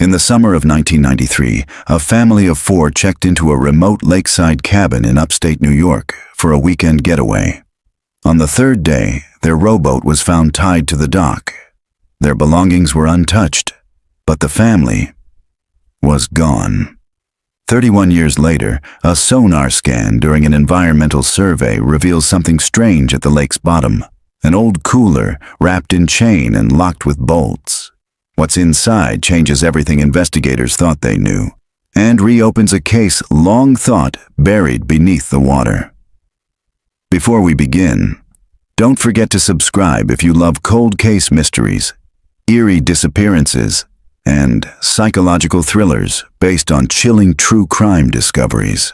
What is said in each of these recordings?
In the summer of 1993, a family of 4 checked into a remote lakeside cabin in upstate New York for a weekend getaway. On the 3rd day, their rowboat was found tied to the dock. Their belongings were untouched, but the family was gone. 31 years later, a sonar scan during an environmental survey reveals something strange at the lake's bottom. An old cooler wrapped in chain and locked with bolts. What's inside changes everything investigators thought they knew, and reopens a case long thought buried beneath the water. Before we begin, don't forget to subscribe if you love cold case mysteries, eerie disappearances, and psychological thrillers based on chilling true crime discoveries.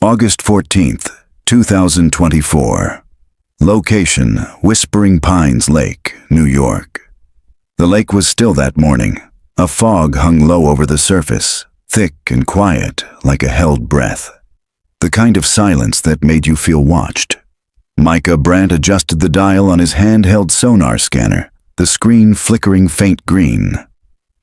August 14th, 2024. Location: Whispering Pines Lake, New York. The lake was still that morning. A fog hung low over the surface, thick and quiet, like a held breath. The kind of silence that made you feel watched. Micah Brandt adjusted the dial on his handheld sonar scanner, the screen flickering faint green.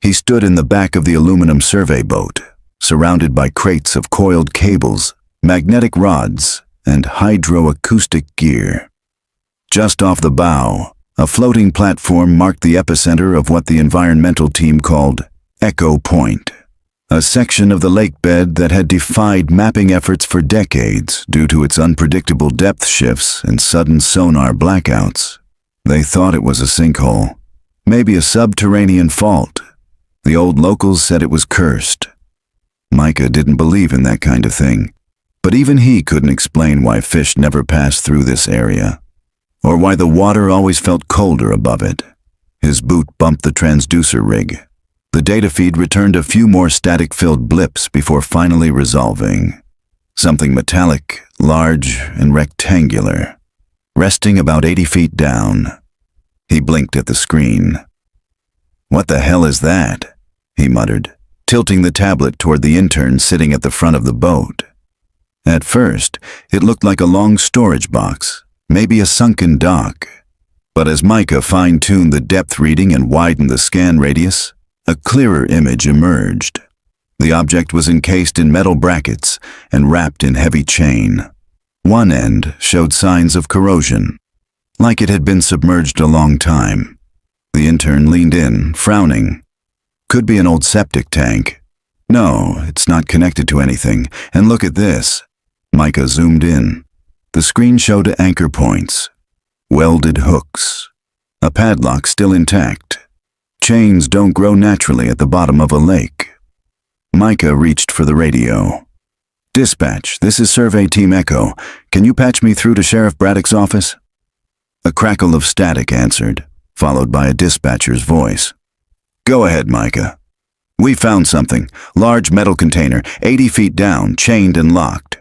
He stood in the back of the aluminum survey boat, surrounded by crates of coiled cables, magnetic rods, and hydroacoustic gear. Just off the bow, a floating platform marked the epicenter of what the environmental team called Echo Point, a section of the lake bed that had defied mapping efforts for decades due to its unpredictable depth shifts and sudden sonar blackouts. They thought it was a sinkhole, maybe a subterranean fault. The old locals said it was cursed. Micah didn't believe in that kind of thing, but even he couldn't explain why fish never passed through this area, or why the water always felt colder above it. His boot bumped the transducer rig. The data feed returned a few more static-filled blips before finally resolving. Something metallic, large, and rectangular, resting about 80 feet down. He blinked at the screen. "What the hell is that?" he muttered, tilting the tablet toward the intern sitting at the front of the boat. At first, it looked like a long storage box, maybe a sunken dock. But as Micah fine-tuned the depth reading and widened the scan radius, a clearer image emerged. The object was encased in metal brackets and wrapped in heavy chain. One end showed signs of corrosion, like it had been submerged a long time. The intern leaned in, frowning. "Could be an old septic tank." "No, it's not connected to anything. And look at this." Micah zoomed in. The screen showed anchor points, welded hooks, a padlock still intact. Chains don't grow naturally at the bottom of a lake. Micah reached for the radio. "Dispatch, this is Survey Team Echo. Can you patch me through to Sheriff Braddock's office?" A crackle of static answered, followed by a dispatcher's voice. "Go ahead, Micah. We found something. Large metal container, 80 feet down, chained and locked.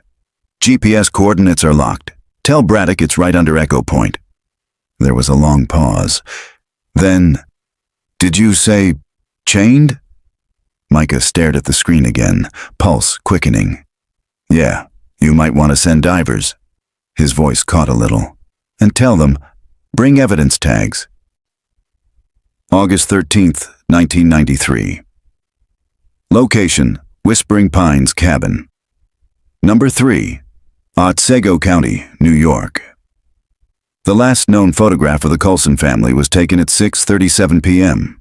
GPS coordinates are locked. Tell Braddock it's right under Echo Point." There was a long pause. Then, "Did you say chained?" Micah stared at the screen again, pulse quickening. "Yeah, you might want to send divers." His voice caught a little. "And tell them, bring evidence tags." August 13th, 1993. Location: Whispering Pines Cabin. Number 3. Otsego County, New York. The last known photograph of the Coulson family was taken at 6:37 p.m.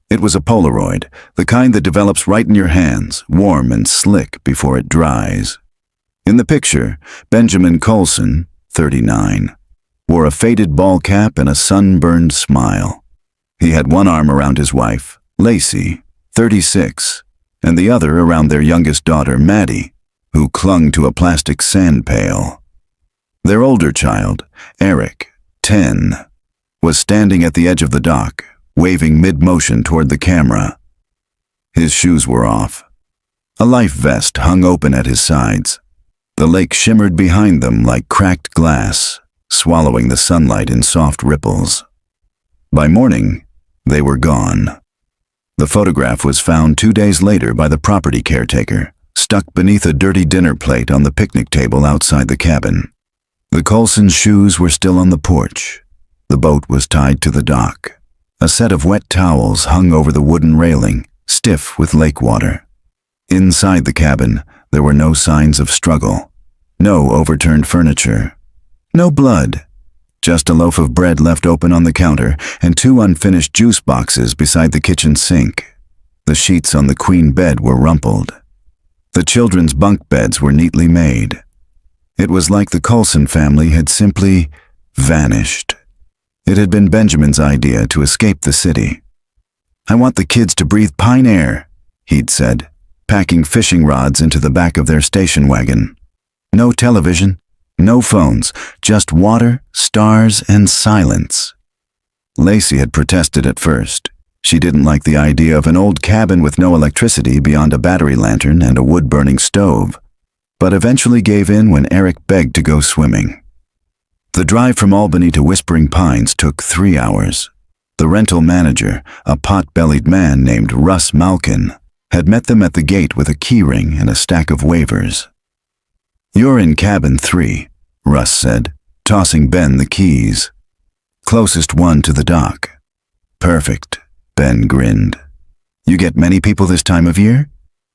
It was a Polaroid, the kind that develops right in your hands, warm and slick before it dries. In the picture, Benjamin Coulson, 39, wore a faded ball cap and a sunburned smile. He had one arm around his wife, Lacey, 36, and the other around their youngest daughter, Maddie, who clung to a plastic sand pail. Their older child, Eric, 10, was standing at the edge of the dock, waving mid-motion toward the camera. His shoes were off. A life vest hung open at his sides. The lake shimmered behind them like cracked glass, swallowing the sunlight in soft ripples. By morning, they were gone. The photograph was found 2 days later by the property caretaker, stuck beneath a dirty dinner plate on the picnic table outside the cabin. The Coulsons' shoes were still on the porch. The boat was tied to the dock. A set of wet towels hung over the wooden railing, stiff with lake water. Inside the cabin, there were no signs of struggle, no overturned furniture, no blood, just a loaf of bread left open on the counter and 2 unfinished juice boxes beside the kitchen sink. The sheets on the queen bed were rumpled. The children's bunk beds were neatly made. It was like the Coulson family had simply vanished. It had been Benjamin's idea to escape the city. "I want the kids to breathe pine air," he'd said, packing fishing rods into the back of their station wagon. No television, no phones, just water, stars, and silence. Lacey had protested at first. She didn't like the idea of an old cabin with no electricity beyond a battery lantern and a wood-burning stove, but eventually gave in when Eric begged to go swimming. The drive from Albany to Whispering Pines took 3 hours. The rental manager, a pot-bellied man named Russ Malkin, had met them at the gate with a keyring and a stack of waivers. "You're in cabin 3, Russ said, tossing Ben the keys. "Closest one to the dock." "Perfect," Ben grinned. "You get many people this time of year?"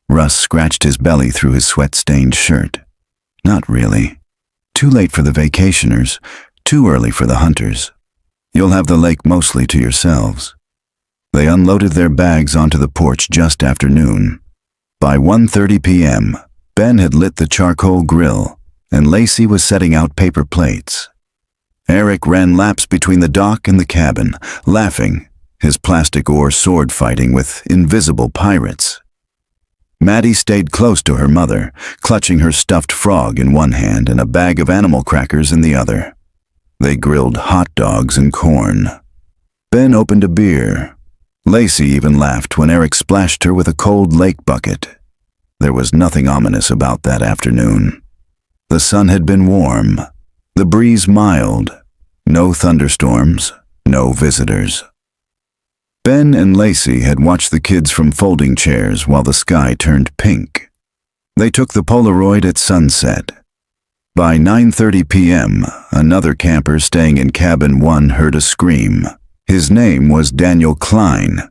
Russ scratched his belly through his sweat-stained shirt. "Not really. Too late for the vacationers, too early for the hunters. You'll have the lake mostly to yourselves." They unloaded their bags onto the porch just after noon. By 1:30 p.m., Ben had lit the charcoal grill, and Lacey was setting out paper plates. Eric ran laps between the dock and the cabin, laughing, his plastic oar sword fighting with invisible pirates. Maddie stayed close to her mother, clutching her stuffed frog in one hand and a bag of animal crackers in the other. They grilled hot dogs and corn. Ben opened a beer. Lacey even laughed when Eric splashed her with a cold lake bucket. There was nothing ominous about that afternoon. The sun had been warm, the breeze mild, no thunderstorms, no visitors. Ben and Lacey had watched the kids from folding chairs while the sky turned pink. They took the Polaroid at sunset. By 9:30 p.m., another camper staying in cabin 1 heard a scream. His name was Daniel Klein.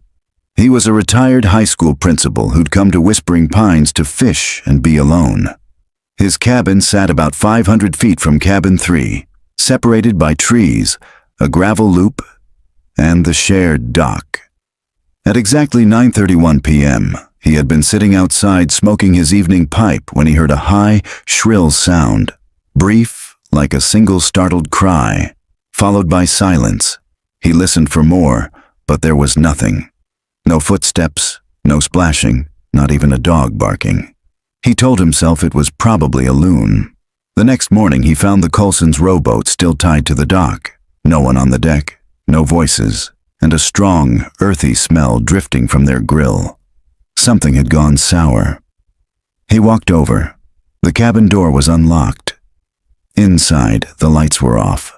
He was a retired high school principal who'd come to Whispering Pines to fish and be alone. His cabin sat about 500 feet from cabin 3, separated by trees, a gravel loop, and the shared dock. At exactly 9:31 p.m., he had been sitting outside smoking his evening pipe when he heard a high, shrill sound, brief like a single startled cry, followed by silence. He listened for more, but there was nothing. No footsteps, no splashing, not even a dog barking. He told himself it was probably a loon. The next morning he found the Coulsons' rowboat still tied to the dock. No one on the deck, no voices, and a strong, earthy smell drifting from their grill. Something had gone sour. He walked over. The cabin door was unlocked. Inside, the lights were off.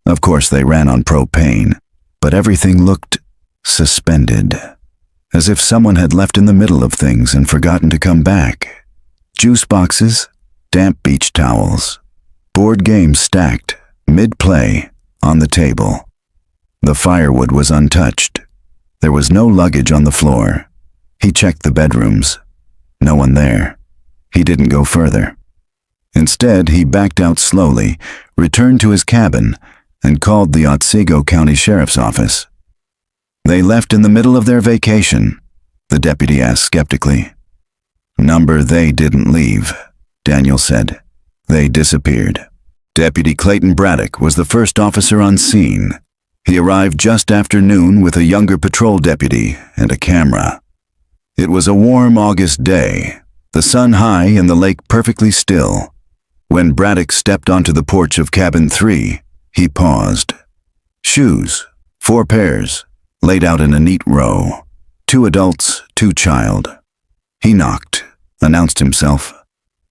Of course, they ran on propane, but everything looked suspended, as if someone had left in the middle of things and forgotten to come back. Juice boxes, damp beach towels, board games stacked, mid-play, on the table. The firewood was untouched. There was no luggage on the floor. He checked the bedrooms. No one there. He didn't go further. Instead, he backed out slowly, returned to his cabin, and called the Otsego County Sheriff's Office. "They left in the middle of their vacation?" the deputy asked skeptically. "Number they didn't leave," Daniel said. "They disappeared." Deputy Clayton Braddock was the first officer on scene. He arrived just after noon with a younger patrol deputy and a camera. It was a warm August day, the sun high and the lake perfectly still. When Braddock stepped onto the porch of cabin 3, he paused. Shoes, 4 pairs, laid out in a neat row. 2 adults, 2 child. He knocked, announced himself.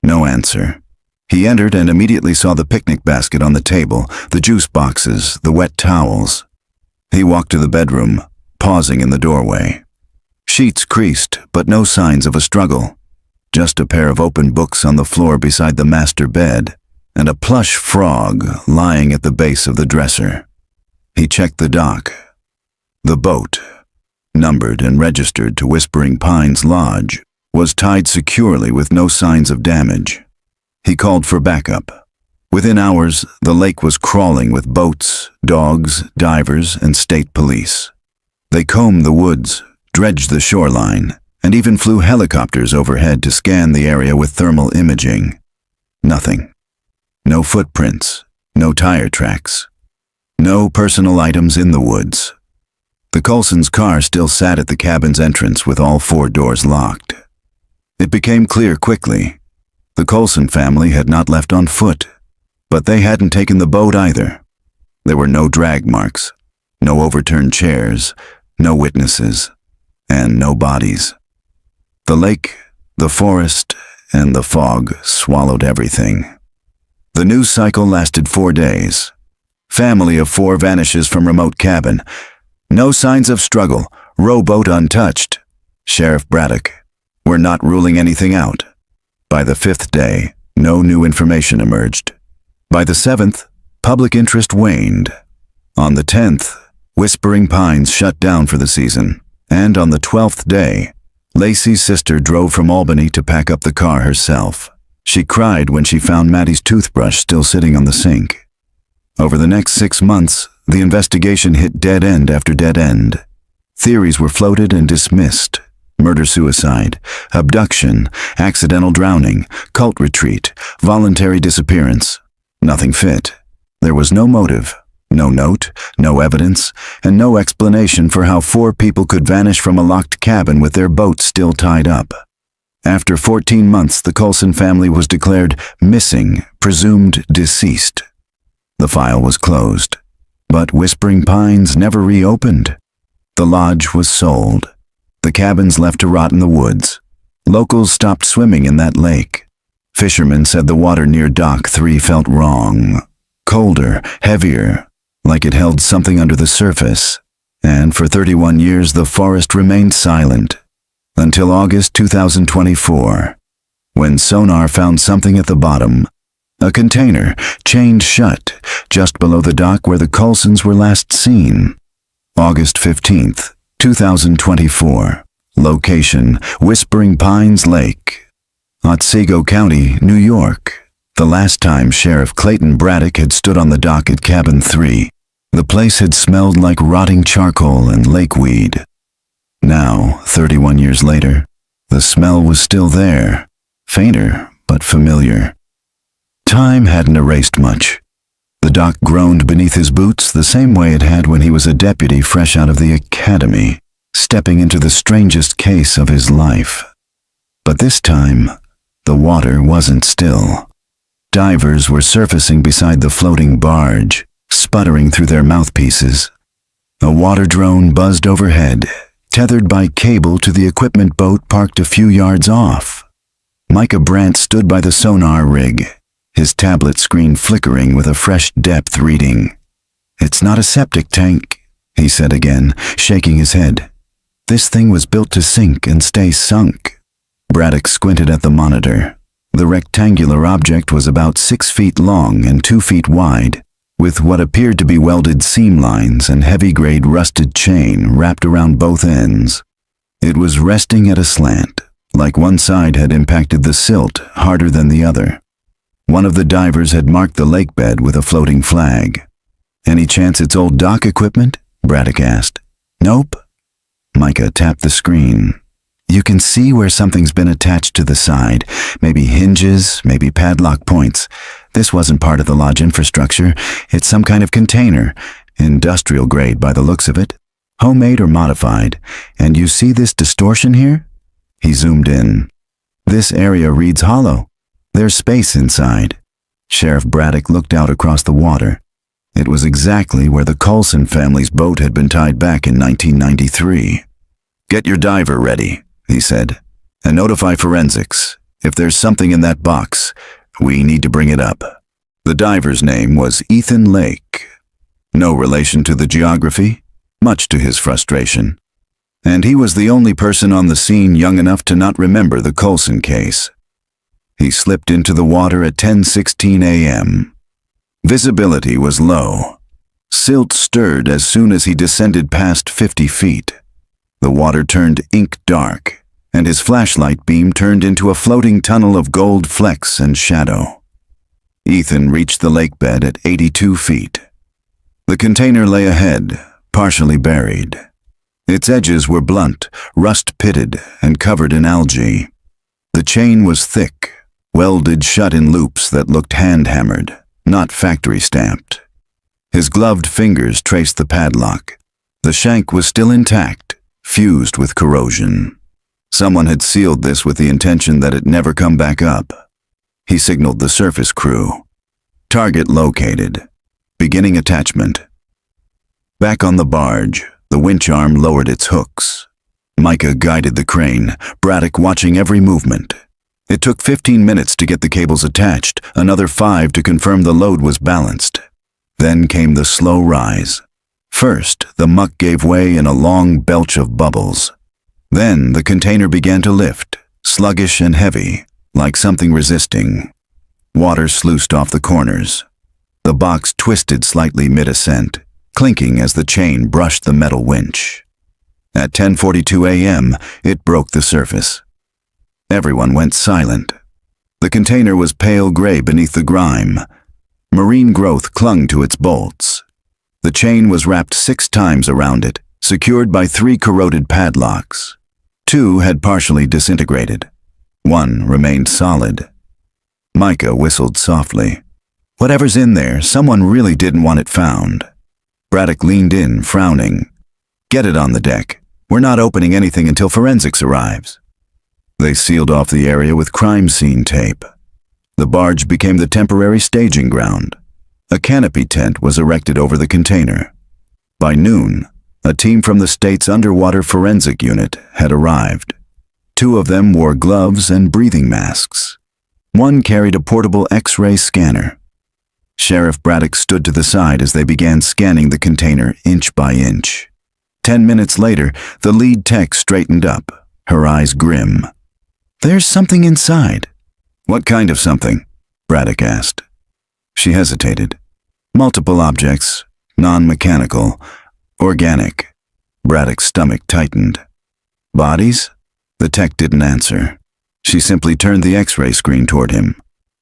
No answer. He entered and immediately saw the picnic basket on the table, the juice boxes, the wet towels. He walked to the bedroom, pausing in the doorway. Sheets creased, but no signs of a struggle. Just a pair of open books on the floor beside the master bed, and a plush frog lying at the base of the dresser. He checked the dock. The boat. numbered and registered to Whispering Pines Lodge, was tied securely with no signs of damage. He called for backup. Within hours, the lake was crawling with boats, dogs, divers, and state police. They combed the woods, dredged the shoreline, and even flew helicopters overhead to scan the area with thermal imaging. Nothing. No footprints, no tire tracks, no personal items in the woods. The Coulson's car still sat at the cabin's entrance with all 4 doors locked. It became clear quickly. The Coulson family had not left on foot, but they hadn't taken the boat either. There were no drag marks, no overturned chairs, no witnesses, and no bodies. The lake, the forest, and the fog swallowed everything. The news cycle lasted 4 days. Family of 4 vanishes from remote cabin. No signs of struggle, rowboat untouched. Sheriff Braddock, we're not ruling anything out. By the 5th day, no new information emerged. By the 7th, public interest waned. On the 10th, Whispering Pines shut down for the season, and on the 12th day, Lacey's sister drove from Albany to pack up the car herself. She cried when she found Maddie's toothbrush still sitting on the sink. Over the next 6 months, the investigation hit dead end after dead end. Theories were floated and dismissed. Murder-suicide, abduction, accidental drowning, cult retreat, voluntary disappearance. Nothing fit. There was no motive, no note, no evidence, and no explanation for how 4 people could vanish from a locked cabin with their boat still tied up. After 14 months, the Coulson family was declared missing, presumed deceased. The file was closed, but Whispering Pines never reopened. The lodge was sold. The cabins left to rot in the woods. Locals stopped swimming in that lake. Fishermen said the water near Dock 3 felt wrong. Colder, heavier, like it held something under the surface. And for 31 years the forest remained silent. Until August 2024, when sonar found something at the bottom. A container, chained shut, just below the dock where the Coulsons were last seen. August 15th, 2024. Location, Whispering Pines Lake. Otsego County, New York. The last time Sheriff Clayton Braddock had stood on the dock at Cabin 3, the place had smelled like rotting charcoal and lakeweed. Now, 31 years later, the smell was still there, fainter but familiar. Time hadn't erased much. The dock groaned beneath his boots the same way it had when he was a deputy fresh out of the academy, stepping into the strangest case of his life. But this time, the water wasn't still. Divers were surfacing beside the floating barge, sputtering through their mouthpieces. A water drone buzzed overhead, tethered by cable to the equipment boat parked a few yards off. Micah Brandt stood by the sonar rig, his tablet screen flickering with a fresh depth reading. "It's not a septic tank," he said again, shaking his head. "This thing was built to sink and stay sunk." Braddock squinted at the monitor. The rectangular object was about 6 feet long and 2 feet wide, with what appeared to be welded seam lines and heavy-grade rusted chain wrapped around both ends. It was resting at a slant, like one side had impacted the silt harder than the other. One of the divers had marked the lake bed with a floating flag. "Any chance it's old dock equipment?" Braddock asked. "Nope." Micah tapped the screen. "You can see where something's been attached to the side. Maybe hinges, maybe padlock points. This wasn't part of the lodge infrastructure. It's some kind of container, industrial grade by the looks of it. Homemade or modified. And you see this distortion here?" He zoomed in. "This area reads hollow. There's space inside." Sheriff Braddock looked out across the water. It was exactly where the Coulson family's boat had been tied back in 1993. "Get your diver ready," he said, "and notify forensics. If there's something in that box, we need to bring it up." The diver's name was Ethan Lake. No relation to the geography, much to his frustration. And he was the only person on the scene young enough to not remember the Coulson case. He slipped into the water at 10:16 a.m. Visibility was low. Silt stirred as soon as he descended past 50 feet. The water turned ink dark, and his flashlight beam turned into a floating tunnel of gold flecks and shadow. Ethan reached the lake bed at 82 feet. The container lay ahead, partially buried. Its edges were blunt, rust-pitted, and covered in algae. The chain was thick, welded shut in loops that looked hand-hammered, not factory-stamped. His gloved fingers traced the padlock. The shank was still intact, fused with corrosion. Someone had sealed this with the intention that it never come back up. He signaled the surface crew. Target located. Beginning attachment. Back on the barge, the winch arm lowered its hooks. Micah guided the crane, Braddock watching every movement. It took 15 minutes to get the cables attached, another 5 to confirm the load was balanced. Then came the slow rise. First, the muck gave way in a long belch of bubbles. Then the container began to lift, sluggish and heavy, like something resisting. Water sluiced off the corners. The box twisted slightly mid-ascent, clinking as the chain brushed the metal winch. At 10:42 a.m., it broke the surface. Everyone went silent. The container was pale gray beneath the grime. Marine growth clung to its bolts. The chain was wrapped 6 times around it, secured by 3 corroded padlocks. 2 had partially disintegrated. 1 remained solid. Micah whistled softly. Whatever's in there, someone really didn't want it found. Braddock leaned in, frowning. Get it on the deck. We're not opening anything until forensics arrives. They sealed off the area with crime scene tape. The barge became the temporary staging ground. A canopy tent was erected over the container. By noon, a team from the state's underwater forensic unit had arrived. 2 of them wore gloves and breathing masks. 1 carried a portable X-ray scanner. Sheriff Braddock stood to the side as they began scanning the container inch by inch. 10 minutes later, the lead tech straightened up, her eyes grim. There's something inside. What kind of something? Braddock asked. She hesitated. Multiple objects, non-mechanical, organic. Braddock's stomach tightened. Bodies? The tech didn't answer. She simply turned the X-ray screen toward him.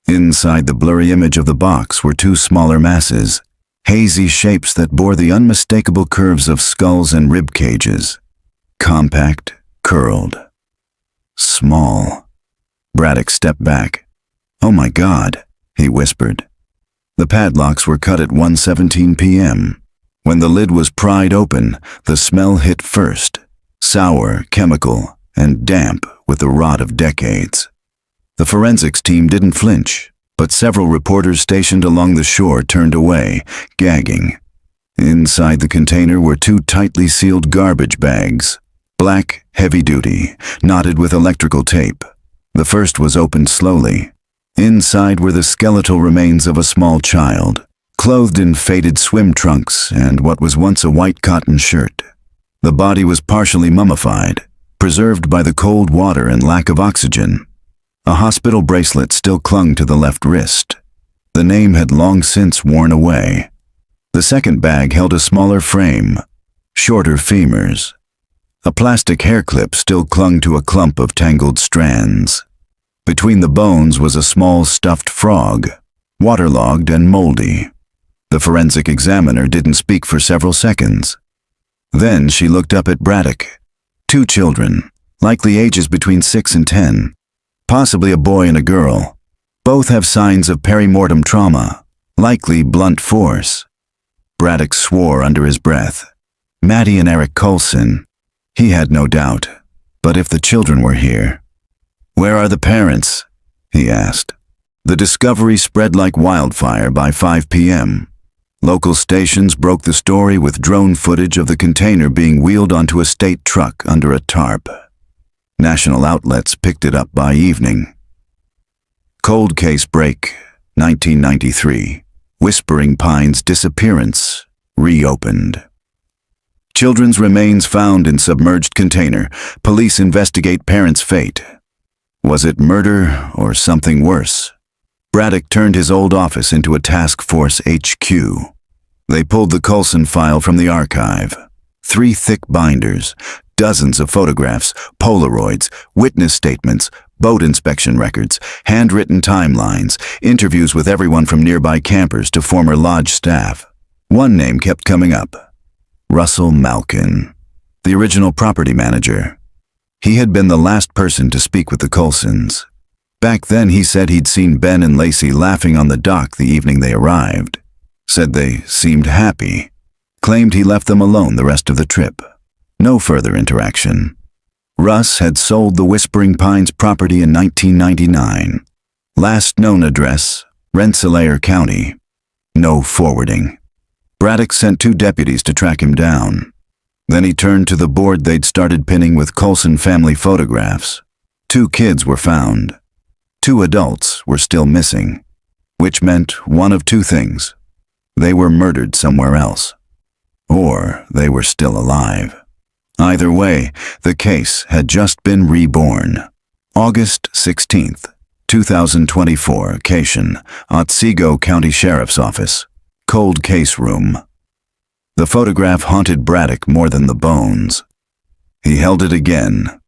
Inside the blurry image of the box were 2 smaller masses, hazy shapes that bore the unmistakable curves of skulls and rib cages. Compact, curled. Small. Braddock stepped back. Oh my God, he whispered. The padlocks were cut at 1:17 p.m. When the lid was pried open, the smell hit first, sour, chemical, and damp with the rot of decades. The forensics team didn't flinch, but several reporters stationed along the shore turned away, gagging. Inside the container were 2 tightly sealed garbage bags, black, heavy-duty, knotted with electrical tape. The first was opened slowly. Inside were the skeletal remains of a small child, clothed in faded swim trunks and what was once a white cotton shirt. The body was partially mummified, preserved by the cold water and lack of oxygen. A hospital bracelet still clung to the left wrist. The name had long since worn away. The second bag held a smaller frame, shorter femurs. A plastic hair clip still clung to a clump of tangled strands. Between the bones was a small stuffed frog, waterlogged and moldy. The forensic examiner didn't speak for several seconds. Then she looked up at Braddock. 2 children, likely ages between 6 and 10. Possibly a boy and a girl. Both have signs of perimortem trauma, likely blunt force. Braddock swore under his breath. Maddie and Eric Coulson. He had no doubt. But if the children were here... Where are the parents? He asked. The discovery spread like wildfire by 5 p.m. Local stations broke the story with drone footage of the container being wheeled onto a state truck under a tarp. National outlets picked it up by evening. Cold case break, 1993. Whispering Pines disappearance, reopened. Children's remains found in submerged container. Police investigate parents' fate. Was it murder or something worse? Braddock turned his old office into a task force HQ. They pulled the Coulson file from the archive. 3 thick binders, Dozens of photographs, Polaroids, witness statements, boat inspection records, handwritten timelines, interviews with everyone from nearby campers to former lodge staff. One name kept coming up: Russell Malkin, the original property manager. He had been the last person to speak with the Coulsons. Back then he said he'd seen Ben and Lacey laughing on the dock the evening they arrived. Said they seemed happy. Claimed he left them alone the rest of the trip. No further interaction. Russ had sold the Whispering Pines property in 1999. Last known address, Rensselaer County. No forwarding. Braddock sent 2 deputies to track him down. Then he turned to the board they'd started pinning with Coulson family photographs. 2 kids were found. 2 adults were still missing, which meant one of 2 things. They were murdered somewhere else, or they were still alive. Either way, the case had just been reborn. August 16th, 2024, occasion, Otsego County Sheriff's Office, cold case room. The photograph haunted Braddock more than the bones. He held it again.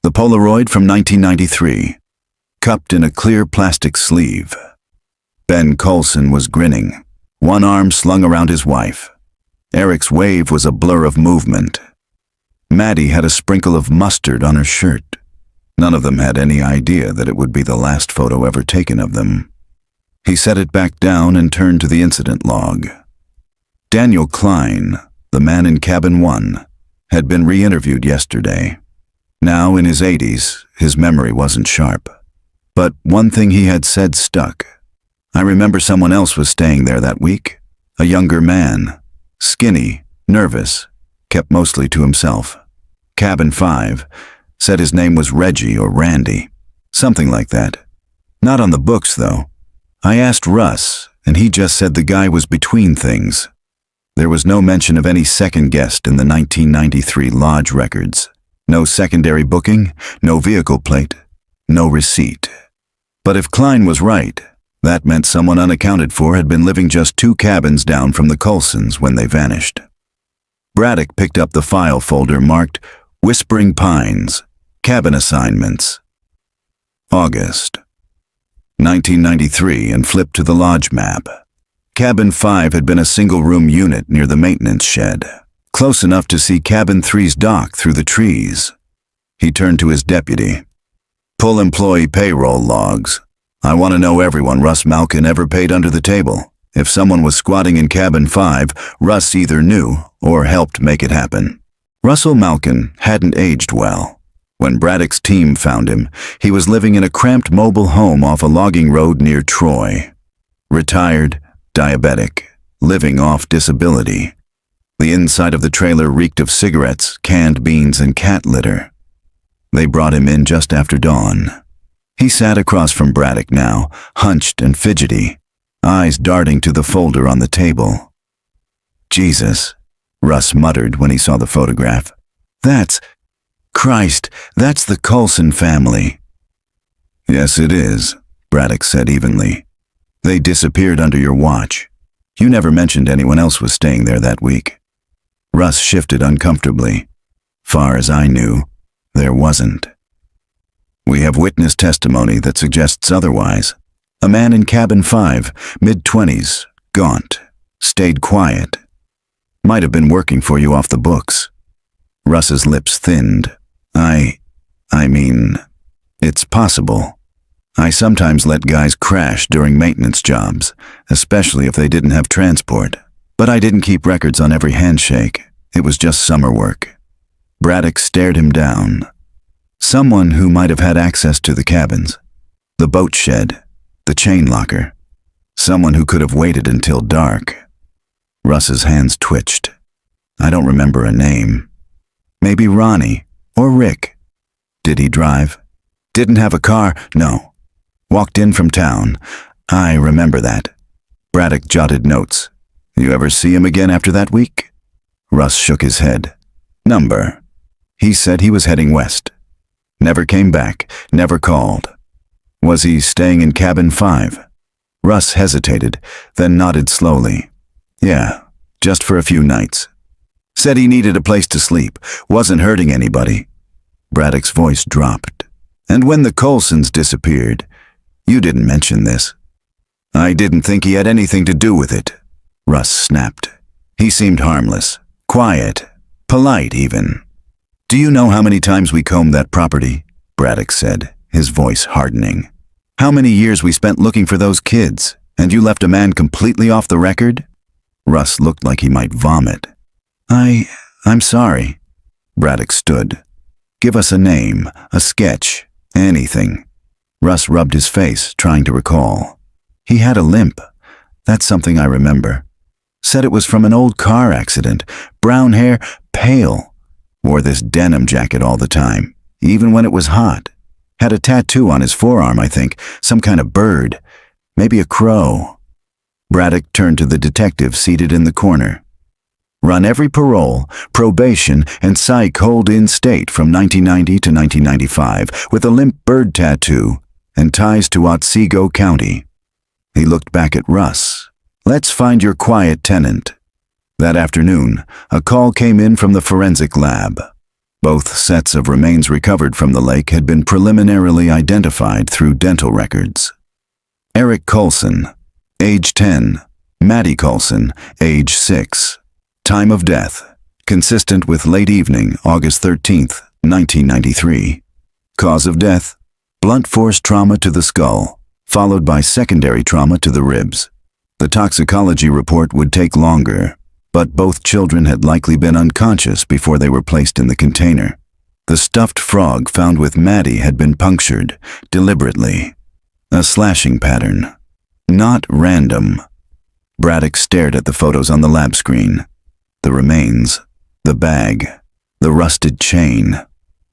The Polaroid from 1993, cupped in a clear plastic sleeve. Ben Coulson was grinning, one arm slung around his wife. Eric's wave was a blur of movement. Maddie had a sprinkle of mustard on her shirt. None of them had any idea that it would be the last photo ever taken of them. He set it back down and turned to the incident log. Daniel Klein, the man in cabin 1, had been re-interviewed yesterday. Now in his 80s, his memory wasn't sharp. But one thing he had said stuck. I remember someone else was staying there that week. A younger man. Skinny, nervous, kept mostly to himself. Cabin 5, said his name was Reggie or Randy. Something like that. Not on the books, though. I asked Russ, and he just said the guy was between things. There was no mention of any second guest in the 1993 lodge records. No secondary booking, no vehicle plate, no receipt. But if Klein was right, that meant someone unaccounted for had been living just 2 cabins down from the Coulsons when they vanished. Braddock picked up the file folder marked Whispering Pines, Cabin Assignments. August 1993, and flipped to the lodge map. Cabin 5 had been a single-room unit near the maintenance shed, close enough to see Cabin 3's dock through the trees. He turned to his deputy. Pull employee payroll logs. I want to know everyone Russ Malkin ever paid under the table. If someone was squatting in Cabin 5, Russ either knew or helped make it happen. Russell Malkin hadn't aged well. When Braddock's team found him, he was living in a cramped mobile home off a logging road near Troy. Retired, diabetic, living off disability. The inside of the trailer reeked of cigarettes, canned beans, and cat litter. They brought him in just after dawn. He sat across from Braddock now, hunched and fidgety, eyes darting to the folder on the table. Jesus, Russ muttered when he saw the photograph. Christ, that's the Coulson family. Yes, it is, Braddock said evenly. They disappeared under your watch. You never mentioned anyone else was staying there that week. Russ shifted uncomfortably. Far as I knew, there wasn't. We have witness testimony that suggests otherwise. A man in Cabin 5, mid-20s, gaunt, stayed quiet. Might have been working for you off the books. Russ's lips thinned. I mean, it's possible. I sometimes let guys crash during maintenance jobs, especially if they didn't have transport. But I didn't keep records on every handshake. It was just summer work. Braddock stared him down. Someone who might have had access to the cabins, the boat shed, the chain locker. Someone who could have waited until dark. Russ's hands twitched. I don't remember a name. Maybe Ronnie or Rick. Did he drive? Didn't have a car? No. Walked in from town. I remember that. Braddock jotted notes. You ever see him again after that week? Russ shook his head. Number. He said he was heading west. Never came back, never called. Was he staying in Cabin 5? Russ hesitated, then nodded slowly. Yeah, just for a few nights. Said he needed a place to sleep, wasn't hurting anybody. Braddock's voice dropped. And when the Colsons disappeared, you didn't mention this. I didn't think he had anything to do with it, Russ snapped. He seemed harmless, quiet, polite even. Do you know how many times we combed that property? Braddock said, his voice hardening. How many years we spent looking for those kids, and you left a man completely off the record? Russ looked like he might vomit. I'm sorry. Braddock stood. Give us a name, a sketch, anything. Russ rubbed his face, trying to recall. He had a limp. That's something I remember. Said it was from an old car accident. Brown hair, pale. Wore this denim jacket all the time, even when it was hot. Had a tattoo on his forearm, I think, some kind of bird. Maybe a crow. Braddock turned to the detective seated in the corner. Run every parole, probation, and psych hold in state from 1990 to 1995 with a limp bird tattoo and ties to Otsego County. He looked back at Russ. Let's find your quiet tenant. That afternoon, a call came in from the forensic lab. Both sets of remains recovered from the lake had been preliminarily identified through dental records. Eric Colson, age 10, Maddie Colson, age 6. Time of death, consistent with late evening, August 13th, 1993. Cause of death, blunt force trauma to the skull, followed by secondary trauma to the ribs. The toxicology report would take longer, but both children had likely been unconscious before they were placed in the container. The stuffed frog found with Maddie had been punctured, deliberately. A slashing pattern. Not random. Braddock stared at the photos on the lab screen. The remains, the bag, the rusted chain.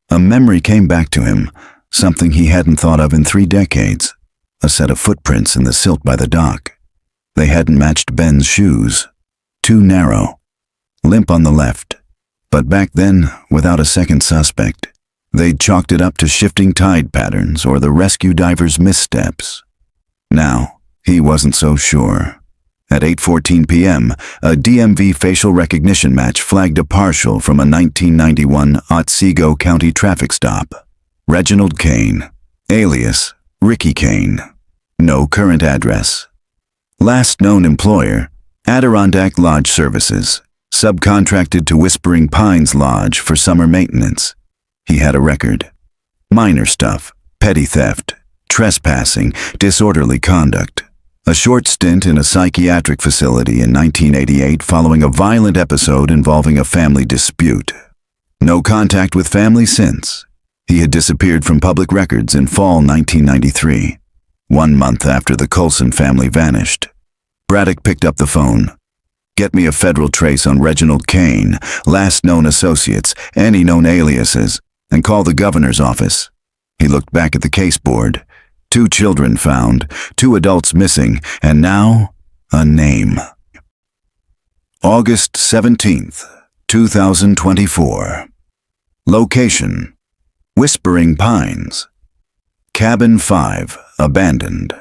A memory came back to him, something he hadn't thought of in 3 decades. A set of footprints in the silt by the dock. They hadn't matched Ben's shoes. Too narrow. Limp on the left. But back then, without a second suspect, they'd chalked it up to shifting tide patterns or the rescue diver's missteps. Now, he wasn't so sure. At 8:14 p.m., a DMV facial recognition match flagged a partial from a 1991 Otsego County traffic stop. Reginald Kane, alias Ricky Kane. No current address. Last known employer, Adirondack Lodge Services, subcontracted to Whispering Pines Lodge for summer maintenance. He had a record. Minor stuff, petty theft, trespassing, disorderly conduct. A short stint in a psychiatric facility in 1988 following a violent episode involving a family dispute. No contact with family since. He had disappeared from public records in fall 1993, 1 month after the Colson family vanished. Braddock picked up the phone. Get me a federal trace on Reginald Kane, last known associates, any known aliases, and call the governor's office. He looked back at the case board. 2 children found, 2 adults missing, and now, a name. August 17th, 2024. Location: Whispering Pines. Cabin 5, abandoned.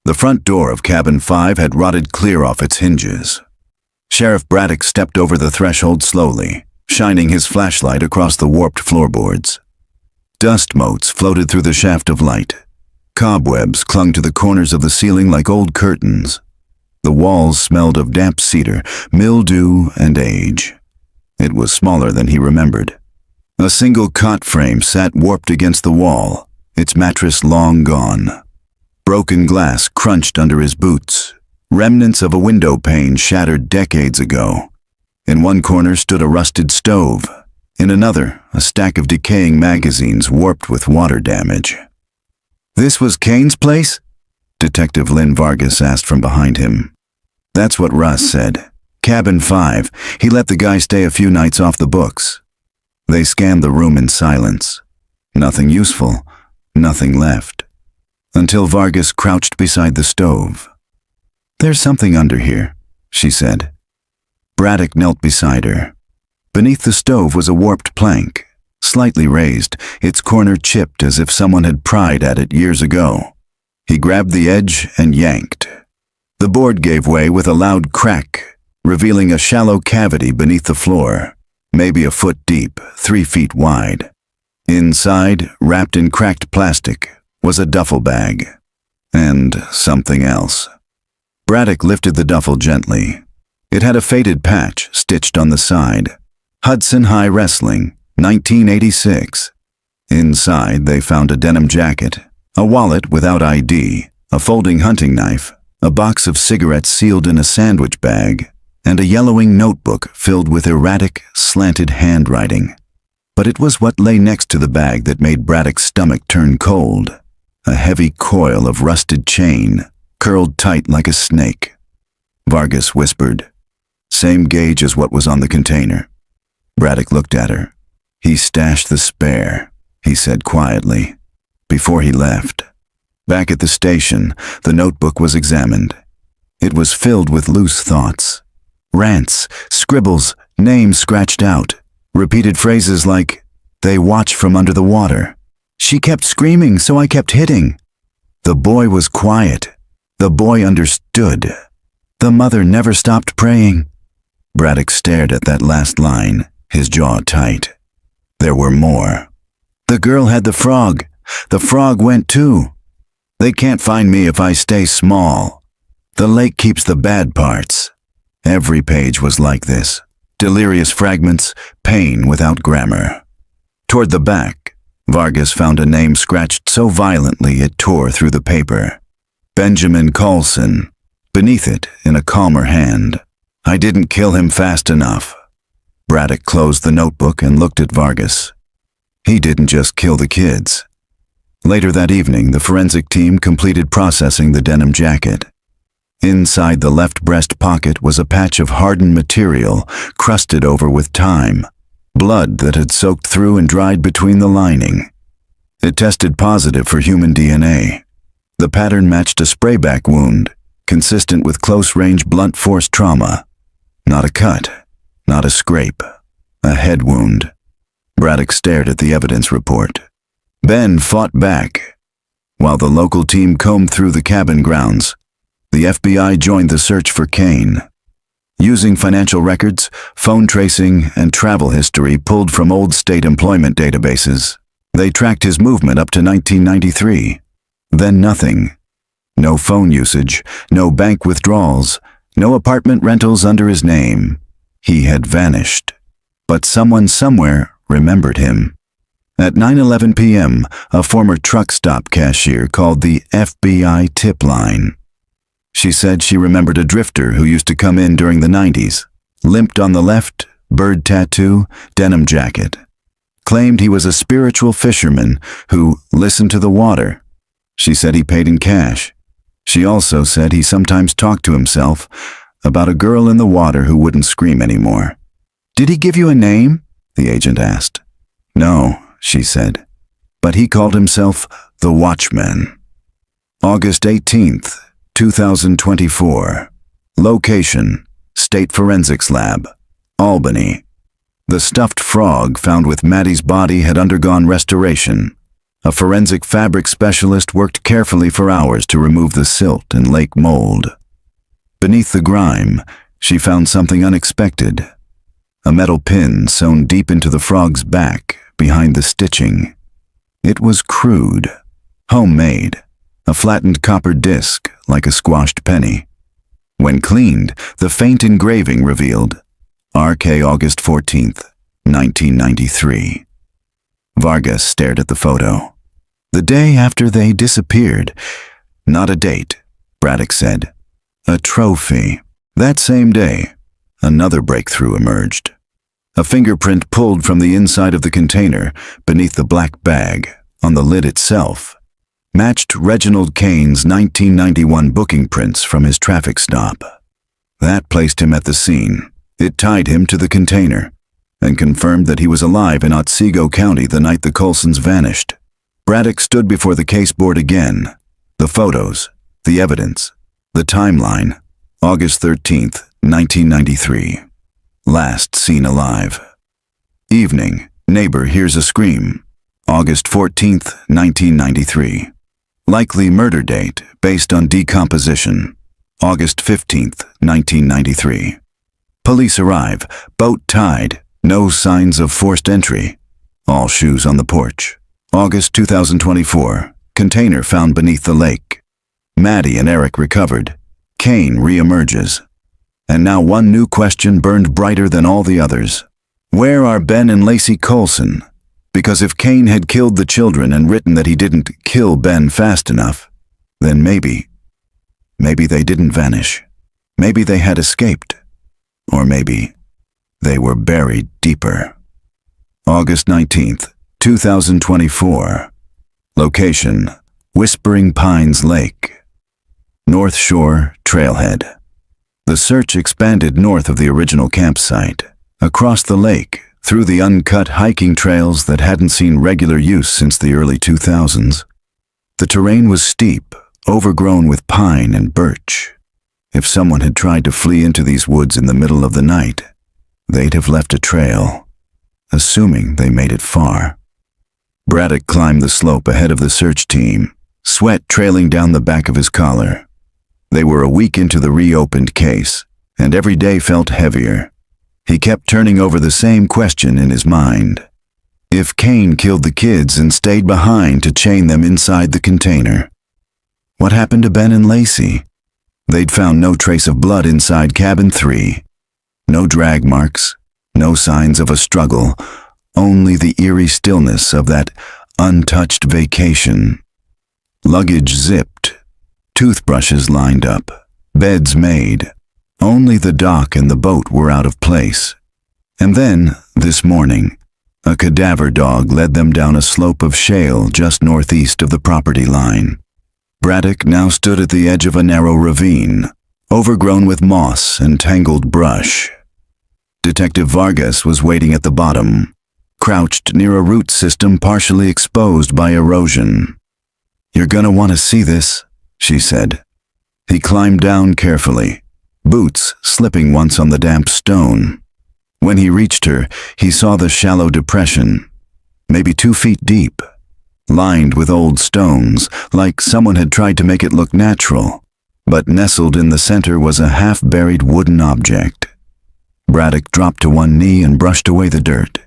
The front door of Cabin 5 had rotted clear off its hinges. Sheriff Braddock stepped over the threshold slowly, shining his flashlight across the warped floorboards. Dust motes floated through the shaft of light. Cobwebs clung to the corners of the ceiling like old curtains. The walls smelled of damp cedar, mildew, and age. It was smaller than he remembered. A single cot frame sat warped against the wall, its mattress long gone. Broken glass crunched under his boots, remnants of a window pane shattered decades ago. In one corner stood a rusted stove. In another, a stack of decaying magazines warped with water damage. "This was Kane's place?" Detective Lynn Vargas asked from behind him. "That's what Russ said. Cabin 5. He let the guy stay a few nights off the books." They scanned the room in silence. Nothing useful, nothing left. Until Vargas crouched beside the stove. "There's something under here," she said. Braddock knelt beside her. Beneath the stove was a warped plank, slightly raised, its corner chipped as if someone had pried at it years ago. He grabbed the edge and yanked. The board gave way with a loud crack, revealing a shallow cavity beneath the floor, maybe a foot deep, 3 feet wide. Inside, wrapped in cracked plastic, was a duffel bag. And something else. Braddock lifted the duffel gently. It had a faded patch stitched on the side. Hudson High Wrestling, 1986. Inside, they found a denim jacket, a wallet without ID, a folding hunting knife, a box of cigarettes sealed in a sandwich bag, and a yellowing notebook filled with erratic, slanted handwriting. But it was what lay next to the bag that made Braddock's stomach turn cold. A heavy coil of rusted chain, curled tight like a snake. Vargas whispered, "Same gauge as what was on the container." Braddock looked at her. "He stashed the spare," he said quietly, before he left. Back at the station, the notebook was examined. It was filled with loose thoughts. Rants, scribbles, names scratched out, repeated phrases like, "They watch from under the water. She kept screaming, so I kept hitting. The boy was quiet. The boy understood. The mother never stopped praying." Braddock stared at that last line, his jaw tight. There were more. "The girl had the frog. The frog went too. They can't find me if I stay small. The lake keeps the bad parts." Every page was like this. Delirious fragments, pain without grammar. Toward the back, Vargas found a name scratched so violently it tore through the paper. Benjamin Colson. Beneath it, in a calmer hand, "I didn't kill him fast enough." Braddock closed the notebook and looked at Vargas. He didn't just kill the kids. Later that evening, the forensic team completed processing the denim jacket. Inside the left breast pocket was a patch of hardened material, crusted over with time, blood that had soaked through and dried between the lining. It tested positive for human DNA. The pattern matched a sprayback wound, consistent with close-range blunt force trauma. Not a cut, not a scrape, a head wound. Braddock stared at the evidence report. Ben fought back. While the local team combed through the cabin grounds, the FBI joined the search for Kane. Using financial records, phone tracing, and travel history pulled from old state employment databases, they tracked his movement up to 1993. Then nothing. No phone usage, no bank withdrawals, no apartment rentals under his name. He had vanished. But someone somewhere remembered him. At 9:11 p.m., a former truck stop cashier called the FBI tip line. She said she remembered a drifter who used to come in during the 90s, limped on the left, bird tattoo, denim jacket. Claimed he was a spiritual fisherman who listened to the water. She said he paid in cash. She also said he sometimes talked to himself about a girl in the water who wouldn't scream anymore. "Did he give you a name?" the agent asked. "No," she said, "but he called himself the Watchman." August 18th, 2024. Location: State Forensics Lab, Albany. The stuffed frog found with Maddie's body had undergone restoration. A forensic fabric specialist worked carefully for hours to remove the silt and lake mold. Beneath the grime, she found something unexpected. A metal pin sewn deep into the frog's back, behind the stitching. It was crude, homemade, a flattened copper disc like a squashed penny. When cleaned, the faint engraving revealed RK August 14th, 1993. Vargas stared at the photo. The day after they disappeared. Not a date, Braddock said. A trophy. That same day, another breakthrough emerged. A fingerprint pulled from the inside of the container, beneath the black bag, on the lid itself, matched Reginald Kane's 1991 booking prints from his traffic stop. That placed him at the scene. It tied him to the container, and confirmed that he was alive in Otsego County the night the Colsons vanished. Braddock stood before the case board again. The photos, the evidence, the timeline. August 13th, 1993. Last seen alive. Evening, neighbor hears a scream. August 14th, 1993. Likely murder date based on decomposition. August 15th, 1993. Police arrive, boat tied, no signs of forced entry. All shoes on the porch. August 2024. Container found beneath the lake. Maddie and Eric recovered. Kane re-emerges. And now one new question burned brighter than all the others. Where are Ben and Lacey Colson? Because if Kane had killed the children and written that he didn't kill Ben fast enough, then maybe they didn't vanish. Maybe they had escaped. Or maybe they were buried deeper. August 19th, 2024. Location: Whispering Pines Lake. North Shore Trailhead. The search expanded north of the original campsite, across the lake, through the uncut hiking trails that hadn't seen regular use since the early 2000s. The terrain was steep, overgrown with pine and birch. If someone had tried to flee into these woods in the middle of the night, they'd have left a trail, assuming they made it far. Braddock climbed the slope ahead of the search team, sweat trailing down the back of his collar. They were a week into the reopened case, and every day felt heavier. He kept turning over the same question in his mind. If Kane killed the kids and stayed behind to chain them inside the container, what happened to Ben and Lacey? They'd found no trace of blood inside cabin 3. No drag marks, no signs of a struggle, only the eerie stillness of that untouched vacation. Luggage zipped, toothbrushes lined up, beds made. Only the dock and the boat were out of place. And then, this morning, a cadaver dog led them down a slope of shale just northeast of the property line. Braddock now stood at the edge of a narrow ravine, overgrown with moss and tangled brush. Detective Vargas was waiting at the bottom, crouched near a root system partially exposed by erosion. "You're gonna want to see this," she said. He climbed down carefully, boots slipping once on the damp stone. When he reached her, he saw the shallow depression, maybe 2 feet deep, lined with old stones, like someone had tried to make it look natural. But nestled in the center was a half-buried wooden object. Braddock dropped to one knee and brushed away the dirt.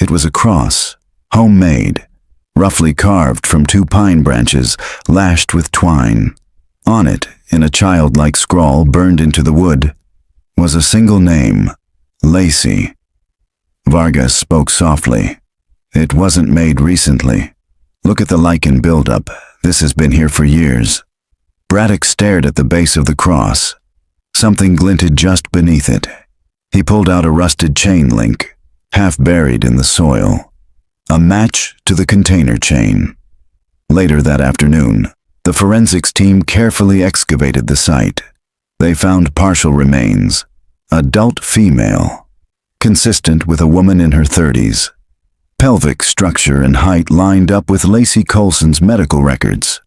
It was a cross, homemade, roughly carved from 2 pine branches, lashed with twine. On it, in a childlike scrawl burned into the wood, was a single name: Lacey. Vargas spoke softly. "It wasn't made recently. Look at the lichen buildup. This has been here for years." Braddock stared at the base of the cross. Something glinted just beneath it. He pulled out a rusted chain link, half buried in the soil. A match to the container chain. Later that afternoon, the forensics team carefully excavated the site. They found partial remains. Adult female, consistent with a woman in her 30s. Pelvic structure and height lined up with Lacey Colson's medical records.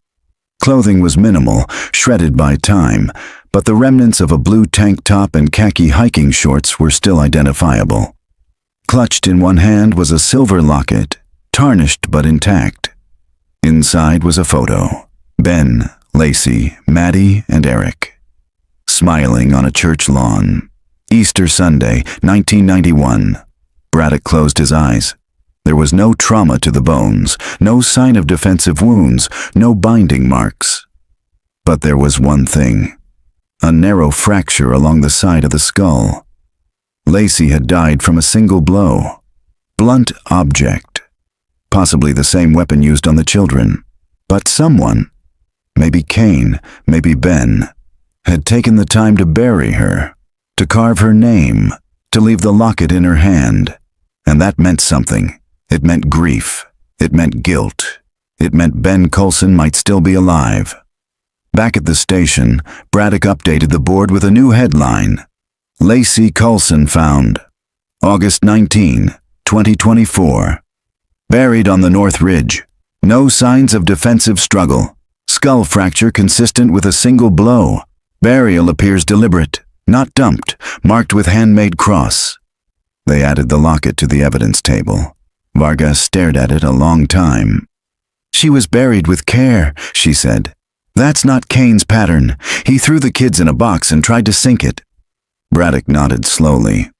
Clothing was minimal, shredded by time, but the remnants of a blue tank top and khaki hiking shorts were still identifiable. Clutched in one hand was a silver locket, tarnished but intact. Inside was a photo: Ben, Lacey, Maddie, and Eric, smiling on a church lawn. Easter Sunday, 1991. Braddock closed his eyes. There was no trauma to the bones, no sign of defensive wounds, no binding marks. But there was one thing: a narrow fracture along the side of the skull. Lacey had died from a single blow. Blunt object. Possibly the same weapon used on the children. But someone, maybe Kane, maybe Ben, had taken the time to bury her, to carve her name, to leave the locket in her hand. And that meant something. It meant grief. It meant guilt. It meant Ben Colson might still be alive. Back at the station, Braddock updated the board with a new headline: Lacey Colson found. August 19, 2024. Buried on the North Ridge. No signs of defensive struggle. Skull fracture consistent with a single blow. Burial appears deliberate, not dumped, marked with handmade cross. They added the locket to the evidence table. Vargas stared at it a long time. "She was buried with care," she said. "That's not Kane's pattern. He threw the kids in a box and tried to sink it." Braddock nodded slowly.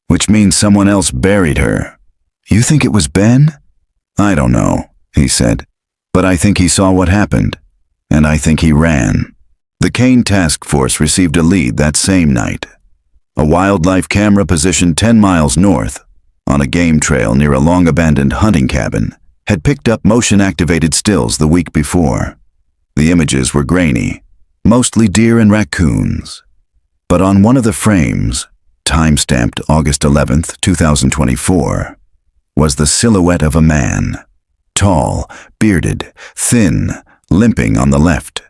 Which means someone else buried her. You think it was Ben? I don't know, he said. But I think he saw what happened. And I think he ran. The Kane task force received a lead that same night. A wildlife camera positioned 10 miles north, on a game trail near a long-abandoned hunting cabin, had picked up motion-activated stills the week before. The images were grainy, mostly deer and raccoons. But on one of the frames, time-stamped August 11th, 2024, was the silhouette of a man. Tall, bearded, thin, limping on the left.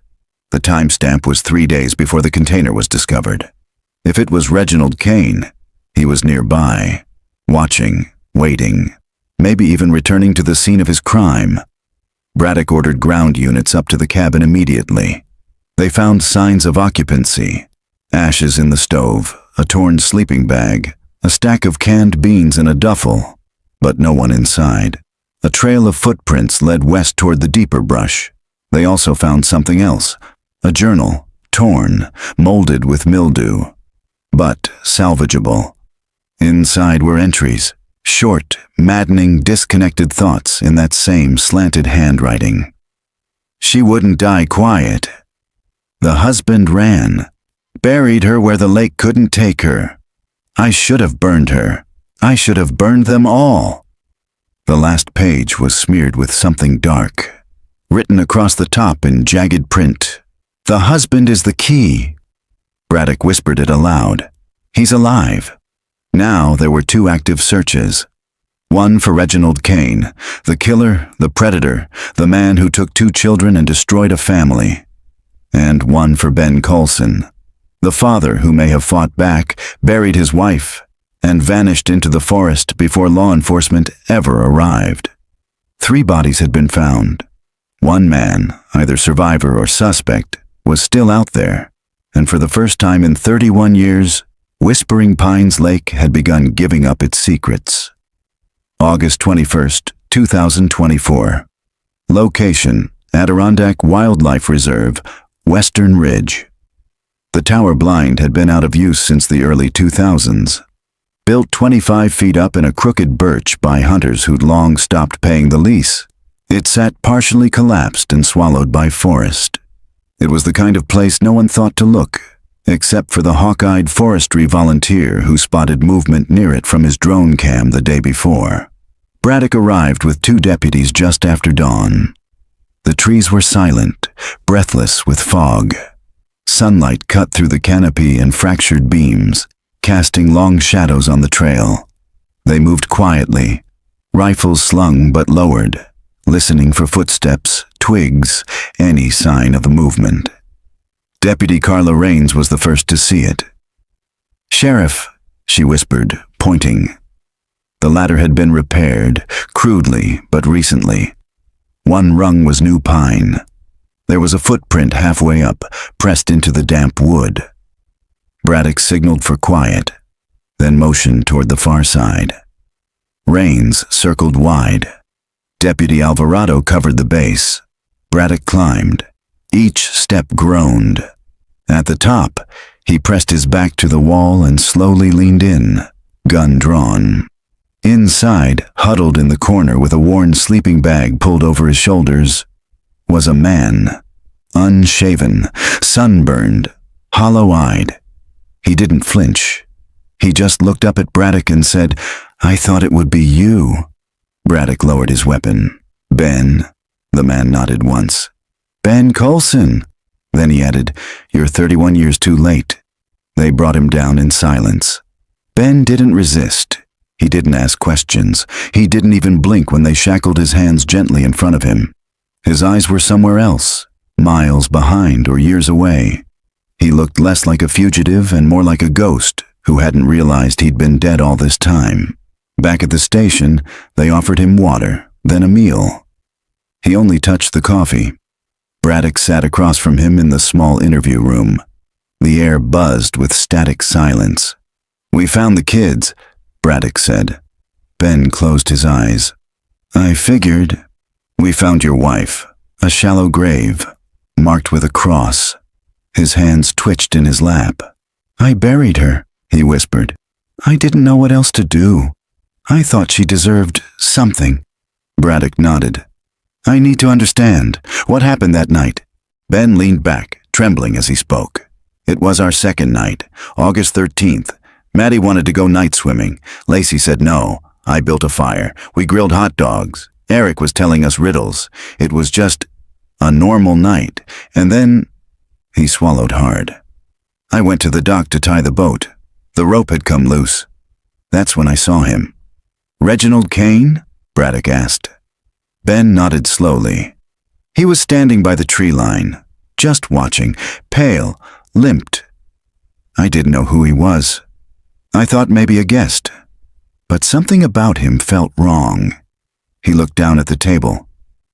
The timestamp was 3 days before the container was discovered. If it was Reginald Kane, he was nearby, watching, waiting, maybe even returning to the scene of his crime. Braddock ordered ground units up to the cabin immediately. They found signs of occupancy. Ashes in the stove, a torn sleeping bag, a stack of canned beans in a duffel, but no one inside. A trail of footprints led west toward the deeper brush. They also found something else, a journal, torn, molded with mildew, but salvageable. Inside were entries, short, maddening, disconnected thoughts in that same slanted handwriting. She wouldn't die quiet. The husband ran. Buried her where the lake couldn't take her. I should have burned her. I should have burned them all. The last page was smeared with something dark, written across the top in jagged print. The husband is the key. Braddock whispered it aloud. He's alive. Now there were 2 active searches. One for Reginald Kane, the killer, the predator, the man who took 2 children and destroyed a family. And one for Ben Coulson, the father who may have fought back, buried his wife, and vanished into the forest before law enforcement ever arrived. 3 bodies had been found. One man, either survivor or suspect, was still out there, and for the first time in 31 years, Whispering Pines Lake had begun giving up its secrets. August 21st, 2024. Location: Adirondack Wildlife Reserve, Western Ridge. The tower blind had been out of use since the early 2000s. Built 25 feet up in a crooked birch by hunters who'd long stopped paying the lease, it sat partially collapsed and swallowed by forest. It was the kind of place no one thought to look, except for the hawk-eyed forestry volunteer who spotted movement near it from his drone cam the day before. Braddock arrived with 2 deputies just after dawn. The trees were silent, breathless with fog. Sunlight cut through the canopy and fractured beams, casting long shadows on the trail. They moved quietly, rifles slung but lowered, listening for footsteps, twigs, any sign of the movement. Deputy Carla Raines was the first to see it. "Sheriff," she whispered, pointing. The ladder had been repaired, crudely but recently. One rung was new pine. There was a footprint halfway up, pressed into the damp wood. Braddock signaled for quiet, then motioned toward the far side. Raines circled wide. Deputy Alvarado covered the base. Braddock climbed. Each step groaned. At the top, he pressed his back to the wall and slowly leaned in, gun drawn. Inside, huddled in the corner with a worn sleeping bag pulled over his shoulders, was a man, unshaven, sunburned, hollow-eyed. He didn't flinch. He just looked up at Braddock and said, "I thought it would be you." Braddock lowered his weapon. "Ben," the man nodded once. "Ben Coulson." Then he added, "You're 31 years too late." They brought him down in silence. Ben didn't resist. He didn't ask questions. He didn't even blink when they shackled his hands gently in front of him. His eyes were somewhere else, miles behind or years away. He looked less like a fugitive and more like a ghost who hadn't realized he'd been dead all this time. Back at the station, they offered him water, then a meal. He only touched the coffee. Braddock sat across from him in the small interview room. The air buzzed with static silence. "We found the kids," Braddock said. Ben closed his eyes. "I figured. We found your wife, a shallow grave, marked with a cross." His hands twitched in his lap. "I buried her," he whispered. I didn't know what else to do. I thought she deserved something. Braddock nodded. I need to understand. What happened that night? Ben leaned back, trembling as he spoke. It was our second night, August 13th. Maddie wanted to go night swimming. Lacey said no. I built a fire. We grilled hot dogs. Eric was telling us riddles. It was just a normal night. And then he swallowed hard. I went to the dock to tie the boat. The rope had come loose. That's when I saw him. Reginald Kane? Braddock asked. Ben nodded slowly. He was standing by the tree line, just watching, pale, limped. I didn't know who he was. I thought maybe a guest. But something about him felt wrong. He looked down at the table.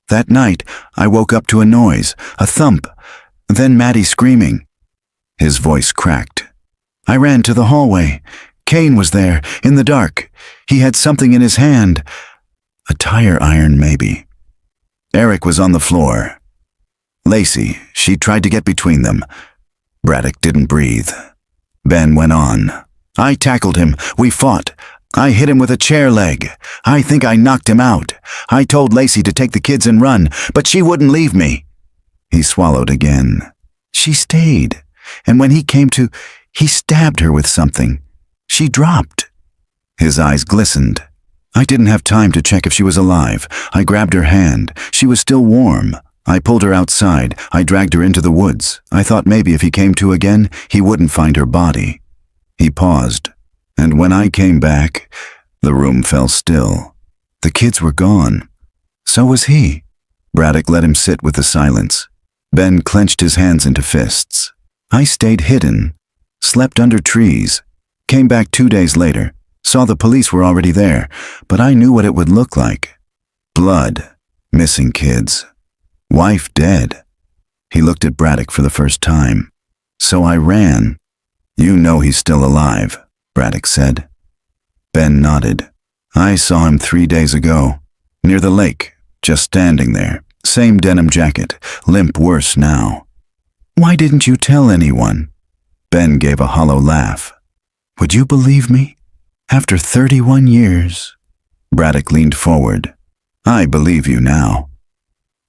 That night, I woke up to a noise, a thump, then Maddie screaming. His voice cracked. I ran to the hallway. Kane was there, in the dark. He had something in his hand. A tire iron, maybe. Eric was on the floor. Lacey, she tried to get between them. Braddock didn't breathe. Ben went on. I tackled him. We fought. I hit him with a chair leg. I think I knocked him out. I told Lacey to take the kids and run, but she wouldn't leave me. He swallowed again. She stayed, and when he came to, he stabbed her with something. She dropped. His eyes glistened. I didn't have time to check if she was alive. I grabbed her hand. She was still warm. I pulled her outside. I dragged her into the woods. I thought maybe if he came to again, he wouldn't find her body. He paused, and when I came back, the room fell still. The kids were gone. So was he. Braddock let him sit with the silence. Ben clenched his hands into fists. I stayed hidden, slept under trees, came back 2 days later, saw the police were already there, but I knew what it would look like. Blood, missing kids, wife dead. He looked at Braddock for the first time. So I ran. You know he's still alive, Braddock said. Ben nodded. I saw him 3 days ago, near the lake, just standing there. Same denim jacket, limp worse now. Why didn't you tell anyone? Ben gave a hollow laugh. Would you believe me? After 31 years. Braddock leaned forward. I believe you now.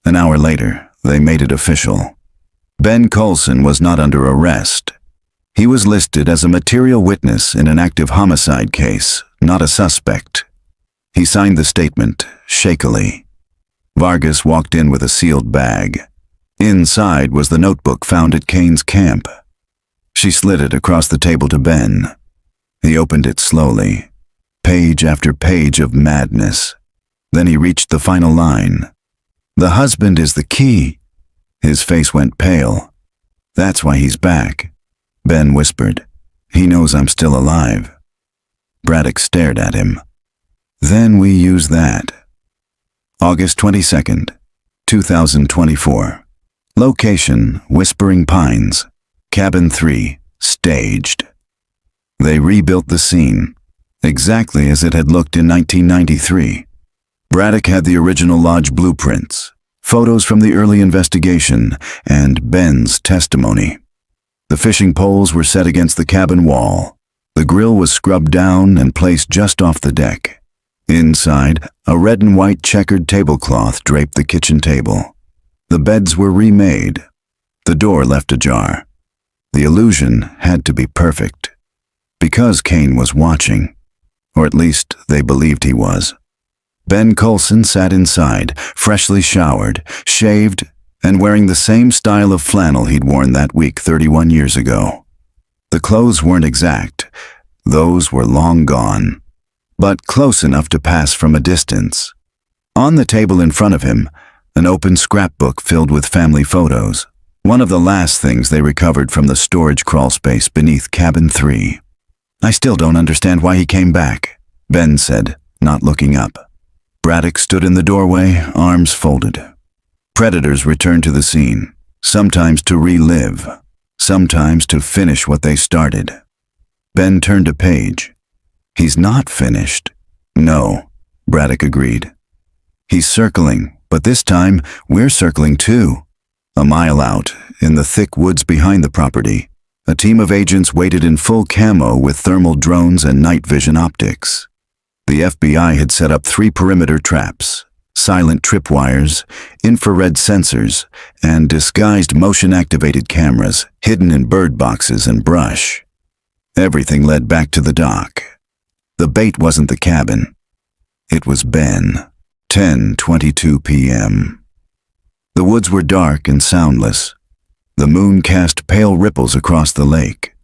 An hour later, they made it official. Ben Coulson was not under arrest. He was listed as a material witness in an active homicide case, not a suspect. He signed the statement, shakily. Vargas walked in with a sealed bag. Inside was the notebook found at Kane's camp. She slid it across the table to Ben. He opened it slowly, page after page of madness. Then he reached the final line. The husband is the key. His face went pale. That's why he's back. Ben whispered. He knows I'm still alive. Braddock stared at him. Then we use that. August 22nd, 2024. Location, Whispering Pines. Cabin 3, staged. They rebuilt the scene, exactly as it had looked in 1993. Braddock had the original lodge blueprints, photos from the early investigation, and Ben's testimony. The fishing poles were set against the cabin wall. The grill was scrubbed down and placed just off the deck. Inside, a red and white checkered tablecloth draped the kitchen table. The beds were remade. The door left ajar. The illusion had to be perfect. Because Kane was watching, or at least they believed he was. Ben Coulson sat inside, freshly showered, shaved, and wearing the same style of flannel he'd worn that week 31 years ago. The clothes weren't exact. Those were long gone, but close enough to pass from a distance. On the table in front of him, an open scrapbook filled with family photos, one of the last things they recovered from the storage crawlspace beneath Cabin 3. I still don't understand why he came back, Ben said, not looking up. Braddock stood in the doorway, arms folded. Predators returned to the scene, sometimes to relive, sometimes to finish what they started. Ben turned a page. He's not finished. No, Braddock agreed. He's circling, but this time we're circling too. A mile out, in the thick woods behind the property, A team of agents waited in full camo with thermal drones and night vision optics. The FBI had set up 3 perimeter traps, silent tripwires, infrared sensors, and disguised motion-activated cameras hidden in bird boxes and brush. Everything led back to the dock. The bait wasn't the cabin. It was Ben. 10:22 p.m. The woods were dark and soundless. The moon cast pale ripples across the lake.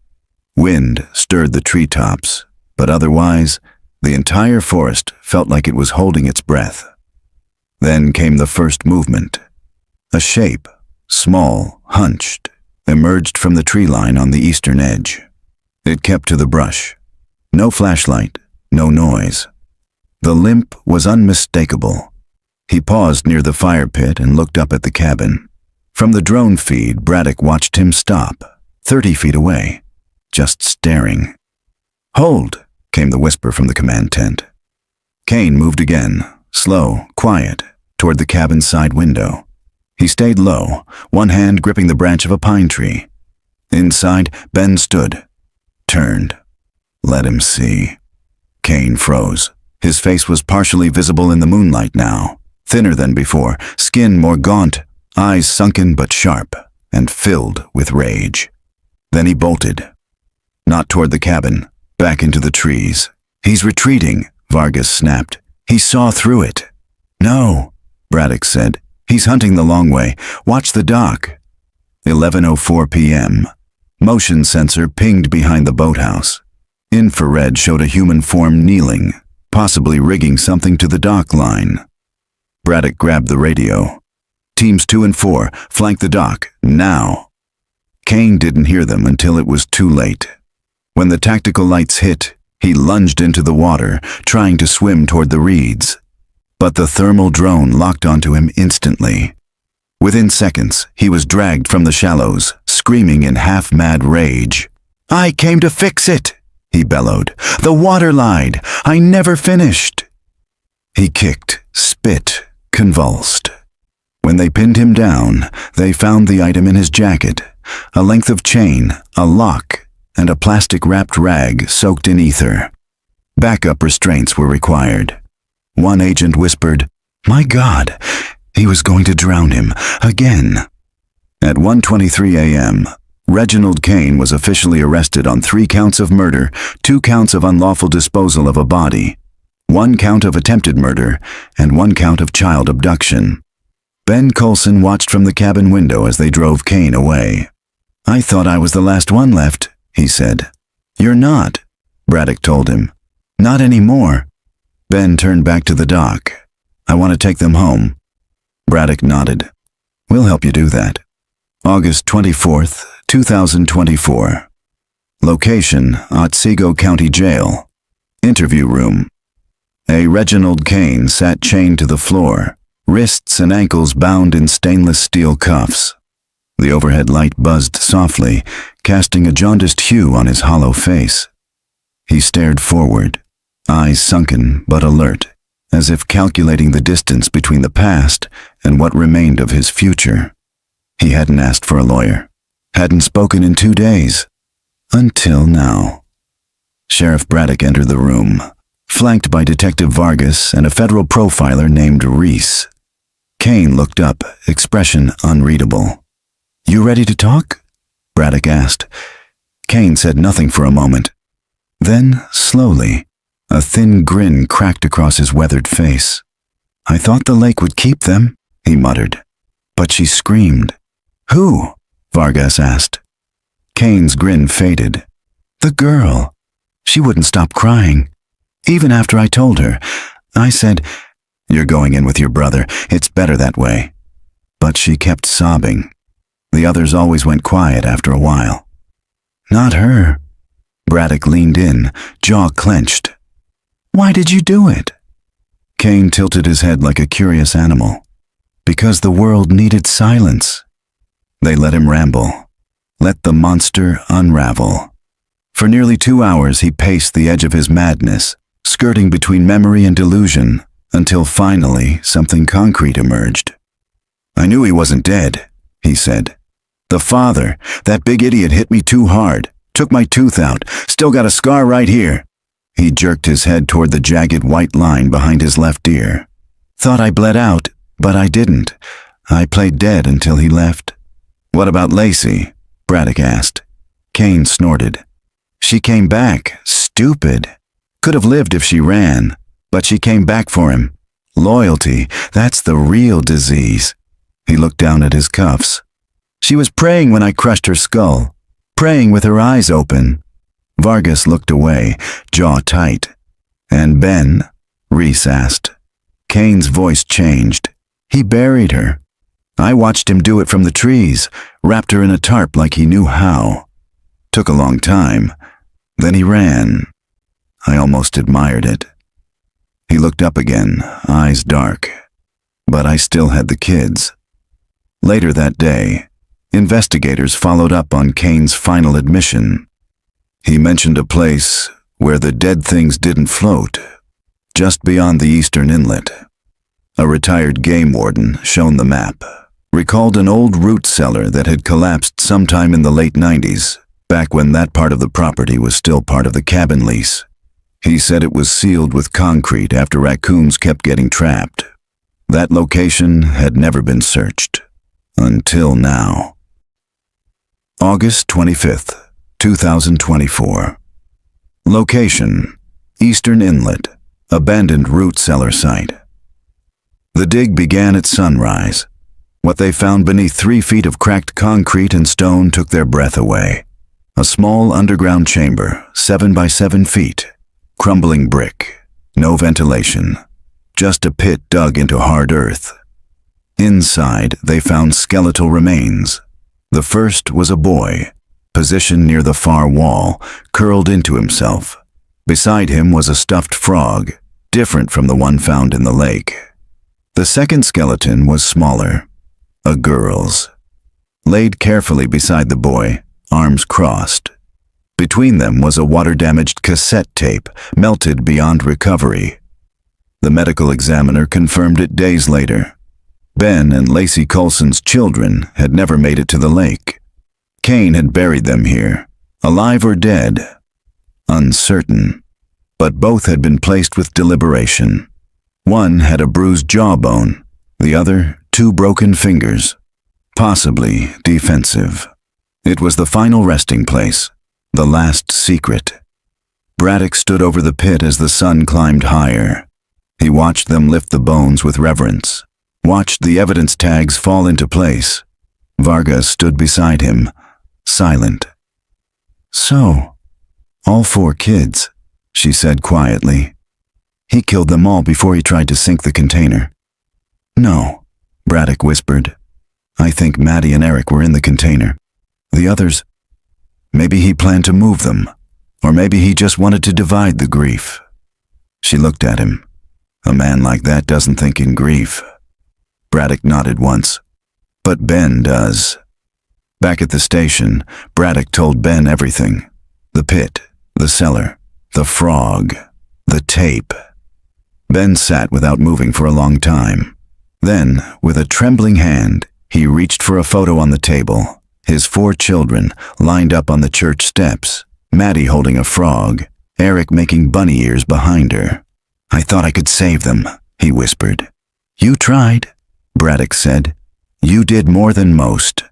Wind stirred the treetops, but otherwise, the entire forest felt like it was holding its breath. Then came the first movement. A shape, small, hunched, emerged from the tree line on the eastern edge. It kept to the brush. No flashlight, no noise. The limp was unmistakable. He paused near the fire pit and looked up at the cabin. From the drone feed, Braddock watched him stop, 30 feet away, just staring. "Hold," came the whisper from the command tent. Kane moved again, slow, quiet, toward the cabin's side window. He stayed low, one hand gripping the branch of a pine tree. Inside, Ben stood, turned. Let him see. Kane froze. His face was partially visible in the moonlight now, thinner than before, skin more gaunt, eyes sunken but sharp, and filled with rage. Then he bolted. Not toward the cabin, back into the trees. "He's retreating," Vargas snapped. "He saw through it." "No," Braddock said. "He's hunting the long way. Watch the dock." 11:04 p.m. Motion sensor pinged behind the boathouse. Infrared showed a human form kneeling, possibly rigging something to the dock line. Braddock grabbed the radio. "Teams 2 and 4, flank the dock, now." Kane didn't hear them until it was too late. When the tactical lights hit, he lunged into the water, trying to swim toward the reeds. But the thermal drone locked onto him instantly. Within seconds, he was dragged from the shallows, screaming in half-mad rage. "I came to fix it!" he bellowed. "The water lied! I never finished!" He kicked, spit, convulsed. When they pinned him down, they found the item in his jacket, a length of chain, a lock, and a plastic-wrapped rag soaked in ether. Backup restraints were required. One agent whispered, "My God, he was going to drown him again." At 1:23 a.m., Reginald Kane was officially arrested on 3 counts of murder, 2 counts of unlawful disposal of a body, 1 count of attempted murder, and 1 count of child abduction. Ben Coulson watched from the cabin window as they drove Kane away. "I thought I was the last one left," he said. "You're not," Braddock told him. "Not anymore." Ben turned back to the dock. "I want to take them home." Braddock nodded. "We'll help you do that." August 24th, 2024. Location, Otsego County Jail. Interview room. A Reginald Kane sat chained to the floor, wrists and ankles bound in stainless steel cuffs. The overhead light buzzed softly, casting a jaundiced hue on his hollow face. He stared forward, eyes sunken but alert, as if calculating the distance between the past and what remained of his future. He hadn't asked for a lawyer, hadn't spoken in 2 days, until now. Sheriff Braddock entered the room, flanked by Detective Vargas and a federal profiler named Reese. Kane looked up, expression unreadable. "You ready to talk?" Braddock asked. Kane said nothing for a moment. Then, slowly, a thin grin cracked across his weathered face. "I thought the lake would keep them," he muttered. "But she screamed." "Who?" Vargas asked. Kane's grin faded. "The girl. She wouldn't stop crying. Even after I told her, I said, 'You're going in with your brother. It's better that way.' But she kept sobbing. The others always went quiet after a while." "Not her." Braddock leaned in, jaw clenched. "Why did you do it?" Kane tilted his head like a curious animal. "Because the world needed silence." They let him ramble. Let the monster unravel. For nearly 2 hours he paced the edge of his madness, skirting between memory and delusion, until finally something concrete emerged. "I knew he wasn't dead," he said. The father, that big idiot hit me too hard, took my tooth out, still got a scar right here. He jerked his head toward the jagged white line behind his left ear. Thought I bled out, but I didn't. I played dead until he left. What about Lacey? Braddock asked. Kane snorted. She came back. Stupid. Could have lived if she ran, but she came back for him. Loyalty, that's the real disease. He looked down at his cuffs. She was praying when I crushed her skull, praying with her eyes open. Vargas looked away, jaw tight. And Ben? Reese asked. Kane's voice changed. He buried her. I watched him do it from the trees, wrapped her in a tarp like he knew how. Took a long time. Then he ran. I almost admired it. He looked up again, eyes dark. But I still had the kids. Later that day, investigators followed up on Kane's final admission. He mentioned a place where the dead things didn't float, just beyond the eastern inlet. A retired game warden, shown the map, recalled an old root cellar that had collapsed sometime in the late 90s, back when that part of the property was still part of the cabin lease. He said it was sealed with concrete after raccoons kept getting trapped. That location had never been searched. Until now. August 25th, 2024. Location: Eastern Inlet, abandoned root cellar site. The dig began at sunrise. What they found beneath 3 feet of cracked concrete and stone took their breath away. A small underground chamber, 7 by 7 feet. Crumbling brick. No ventilation. Just a pit dug into hard earth. Inside, they found skeletal remains. The first was a boy, positioned near the far wall, curled into himself. Beside him was a stuffed frog, different from the one found in the lake. The second skeleton was smaller, a girl's. Laid carefully beside the boy, arms crossed. Between them was a water-damaged cassette tape, melted beyond recovery. The medical examiner confirmed it days later. Ben and Lacey Coulson's children had never made it to the lake. Kane had buried them here, alive or dead. Uncertain. But both had been placed with deliberation. One had a bruised jawbone, the other 2 broken fingers. Possibly defensive. It was the final resting place, the last secret. Braddock stood over the pit as the sun climbed higher. He watched them lift the bones with reverence, watched the evidence tags fall into place. Vargas stood beside him, silent. So, all 4 kids, she said quietly. He killed them all before he tried to sink the container. No, Braddock whispered. I think Maddie and Eric were in the container. The others, maybe he planned to move them, or maybe he just wanted to divide the grief. She looked at him. A man like that doesn't think in grief. Braddock nodded once. But Ben does. Back at the station, Braddock told Ben everything. The pit, the cellar, the frog, the tape. Ben sat without moving for a long time. Then, with a trembling hand, he reached for a photo on the table. His 4 children lined up on the church steps, Maddie holding a frog, Eric making bunny ears behind her. I thought I could save them, he whispered. You tried, Braddock said. You did more than most.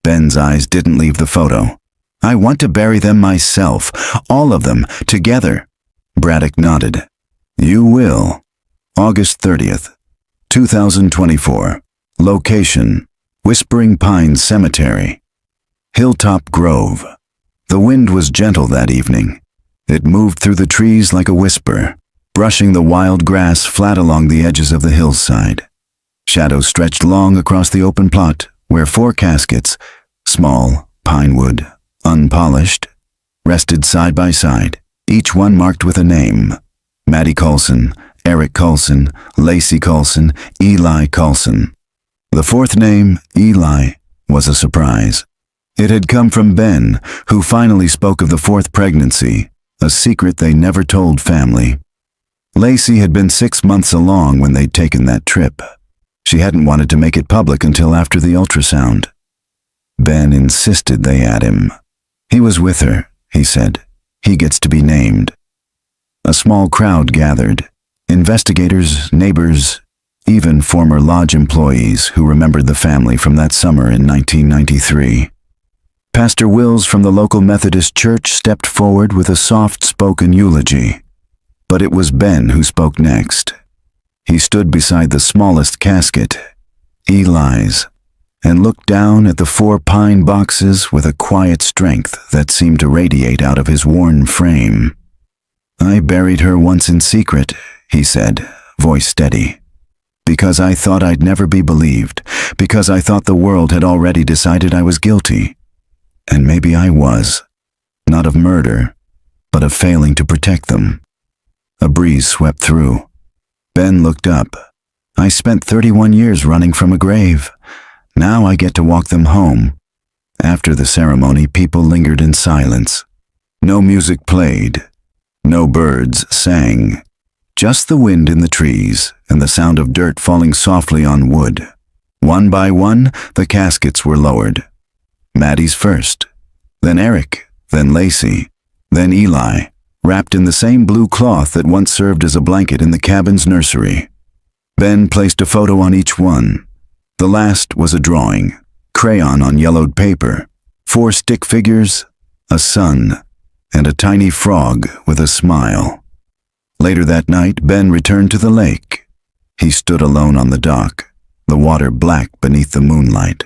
Ben's eyes didn't leave the photo. I want to bury them myself, all of them, together. Braddock nodded. You will. August 30th, 2024. Location: Whispering Pines Cemetery. Hilltop Grove. The wind was gentle that evening. It moved through the trees like a whisper, brushing the wild grass flat along the edges of the hillside. Shadows stretched long across the open plot where 4 caskets, small, pine wood, unpolished, rested side by side, each one marked with a name. Maddie Coulson, Eric Coulson, Lacey Coulson, Eli Coulson. The 4th name, Eli, was a surprise. It had come from Ben, who finally spoke of the 4th pregnancy, a secret they never told family. Lacey had been 6 months along when they'd taken that trip. She hadn't wanted to make it public until after the ultrasound. Ben insisted they add him. He was with her, he said. He gets to be named. A small crowd gathered. Investigators, neighbors, even former lodge employees who remembered the family from that summer in 1993. Pastor Wills from the local Methodist church stepped forward with a soft-spoken eulogy. But it was Ben who spoke next. He stood beside the smallest casket, Eli's, and looked down at the 4 pine boxes with a quiet strength that seemed to radiate out of his worn frame. "I buried her once in secret," he said, voice steady. "Because I thought I'd never be believed, because I thought the world had already decided I was guilty. And maybe I was. Not of murder, but of failing to protect them." A breeze swept through. Ben looked up. "I spent 31 years running from a grave. Now I get to walk them home." After the ceremony, people lingered in silence. No music played. No birds sang. Just the wind in the trees and the sound of dirt falling softly on wood. One by one, the caskets were lowered. Maddie's first, then Eric, then Lacey, then Eli, wrapped in the same blue cloth that once served as a blanket in the cabin's nursery. Ben placed a photo on each one. The last was a drawing, crayon on yellowed paper, 4 stick figures, a sun, and a tiny frog with a smile. Later that night, Ben returned to the lake. He stood alone on the dock, the water black beneath the moonlight.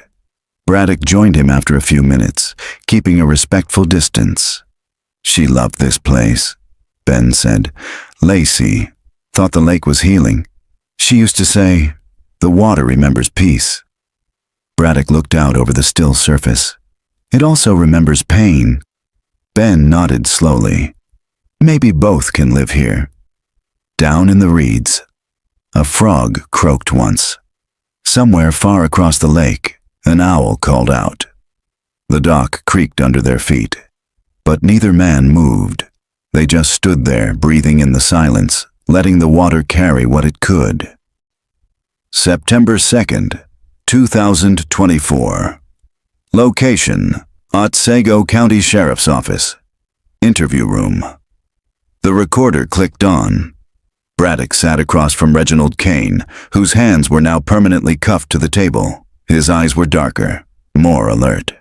Braddock joined him after a few minutes, keeping a respectful distance. "She loved this place," Ben said. "Lacey thought the lake was healing. She used to say, 'The water remembers peace.'" Braddock looked out over the still surface. "It also remembers pain." Ben nodded slowly. "Maybe both can live here." Down in the reeds, a frog croaked once. Somewhere far across the lake, an owl called out. The dock creaked under their feet, but neither man moved. They just stood there, breathing in the silence, letting the water carry what it could. September 2nd, 2024. Location: Otsego County Sheriff's Office. Interview room. The recorder clicked on. Braddock sat across from Reginald Kane, whose hands were now permanently cuffed to the table. His eyes were darker, more alert.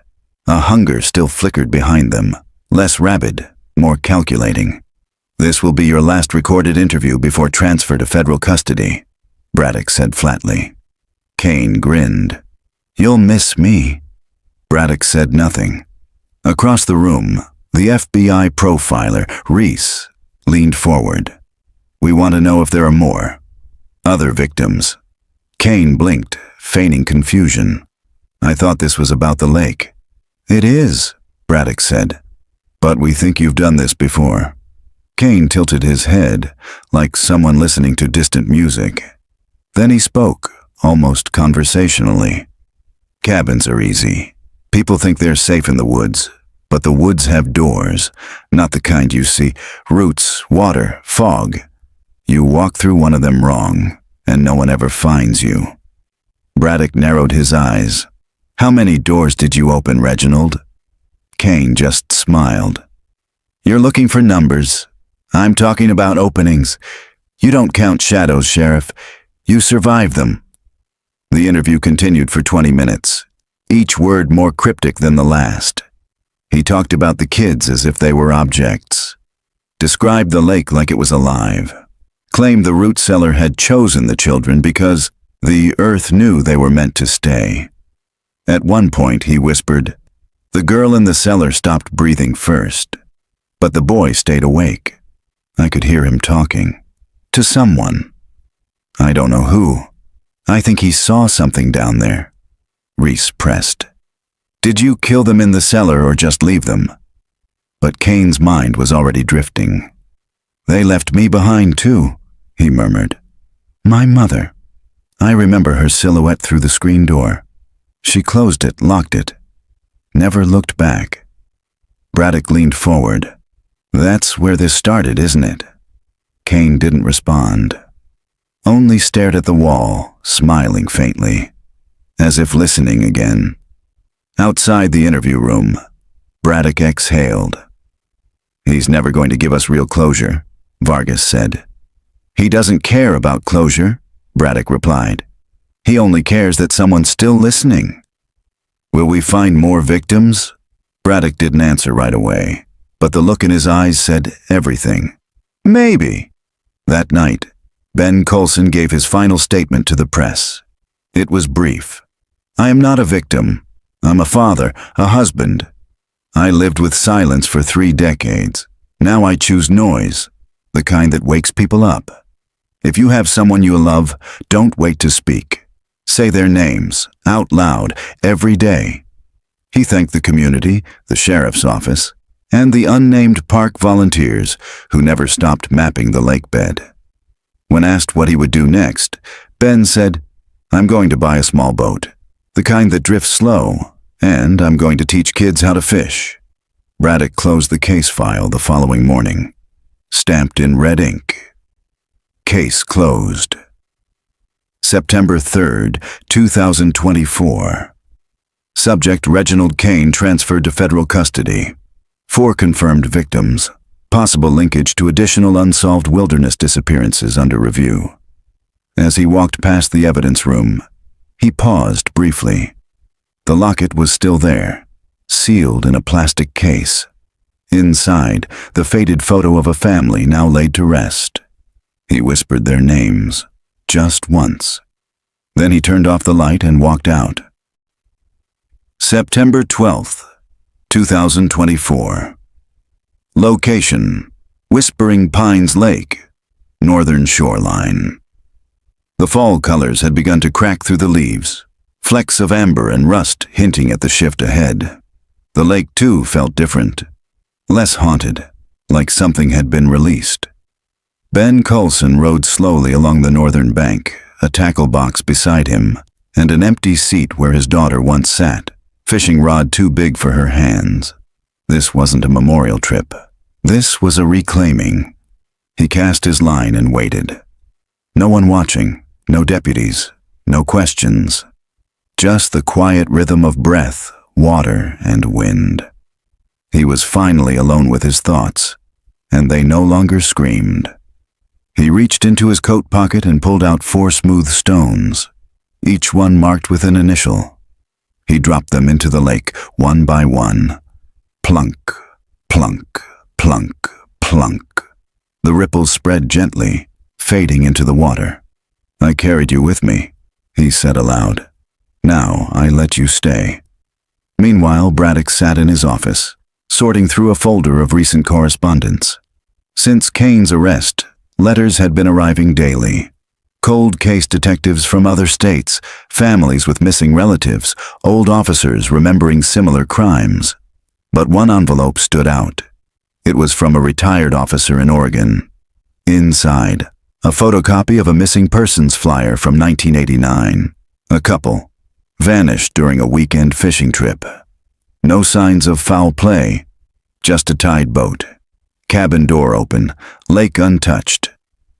A hunger still flickered behind them, less rabid, more calculating. "This will be your last recorded interview before transfer to federal custody," Braddock said flatly. Kane grinned. "You'll miss me." Braddock said nothing. Across the room, the FBI profiler, Reese, leaned forward. "We want to know if there are more. Other victims." Kane blinked, feigning confusion. "I thought this was about the lake." "It is," Braddock said. "But we think you've done this before." Kane tilted his head, like someone listening to distant music. Then he spoke, almost conversationally. "Cabins are easy. People think they're safe in the woods, but the woods have doors, not the kind you see. Roots, water, fog. You walk through one of them wrong, and no one ever finds you." Braddock narrowed his eyes. "How many doors did you open, Reginald?" Kane just smiled. "You're looking for numbers. I'm talking about openings. You don't count shadows, Sheriff. You survive them." The interview continued for 20 minutes, each word more cryptic than the last. He talked about the kids as if they were objects. Described the lake like it was alive. Claimed the root cellar had chosen the children because the earth knew they were meant to stay. At one point, he whispered, "The girl in the cellar stopped breathing first, but the boy stayed awake." I could hear him talking. To someone. I don't know who. I think he saw something down there. Reese pressed. "Did you kill them in the cellar or just leave them?" But Kane's mind was already drifting. "They left me behind too," he murmured. "My mother. I remember her silhouette through the screen door. She closed it, locked it. Never looked back." Braddock leaned forward. "That's where this started, isn't it?" Kane didn't respond. Only stared at the wall, smiling faintly, as if listening again. Outside the interview room, Braddock exhaled. "He's never going to give us real closure," Vargas said. "He doesn't care about closure," Braddock replied. "He only cares that someone's still listening." "Will we find more victims?" Braddock didn't answer right away, but the look in his eyes said everything. "Maybe." That night, Ben Coulson gave his final statement to the press. It was brief. "I am not a victim. I'm a father, a husband. I lived with silence for 3 decades. Now I choose noise, the kind that wakes people up. If you have someone you love, don't wait to speak. Say their names, out loud, every day." He thanked the community, the sheriff's office, and the unnamed park volunteers who never stopped mapping the lake bed. When asked what he would do next, Ben said, "I'm going to buy a small boat, the kind that drifts slow, and I'm going to teach kids how to fish." Braddock closed the case file the following morning, stamped in red ink. Case closed. September 3rd, 2024. Subject Reginald Kane transferred to federal custody. 4 confirmed victims. Possible linkage to additional unsolved wilderness disappearances under review. As he walked past the evidence room, he paused briefly. The locket was still there, sealed in a plastic case. Inside, the faded photo of a family now laid to rest. He whispered their names, just once. Then he turned off the light and walked out. September 12th, 2024. Location: Whispering Pines Lake, northern shoreline. The fall colors had begun to crack through the leaves, flecks of amber and rust hinting at the shift ahead. The lake, too, felt different, less haunted, like something had been released. Ben Coulson rowed slowly along the northern bank, a tackle box beside him, and an empty seat where his daughter once sat, fishing rod too big for her hands. This wasn't a memorial trip. This was a reclaiming. He cast his line and waited. No one watching, no deputies, no questions. Just the quiet rhythm of breath, water, and wind. He was finally alone with his thoughts, and they no longer screamed. He reached into his coat pocket and pulled out 4 smooth stones, each one marked with an initial. He dropped them into the lake, one by one. Plunk, plunk, plunk, plunk. The ripples spread gently, fading into the water. "I carried you with me," he said aloud. "Now I let you stay." Meanwhile, Braddock sat in his office, sorting through a folder of recent correspondence. Since Kane's arrest, letters had been arriving daily. Cold case detectives from other states, families with missing relatives, old officers remembering similar crimes. But one envelope stood out. It was from a retired officer in Oregon. Inside, a photocopy of a missing persons flyer from 1989. A couple, vanished during a weekend fishing trip. No signs of foul play, just a tied boat. Cabin door open, lake untouched.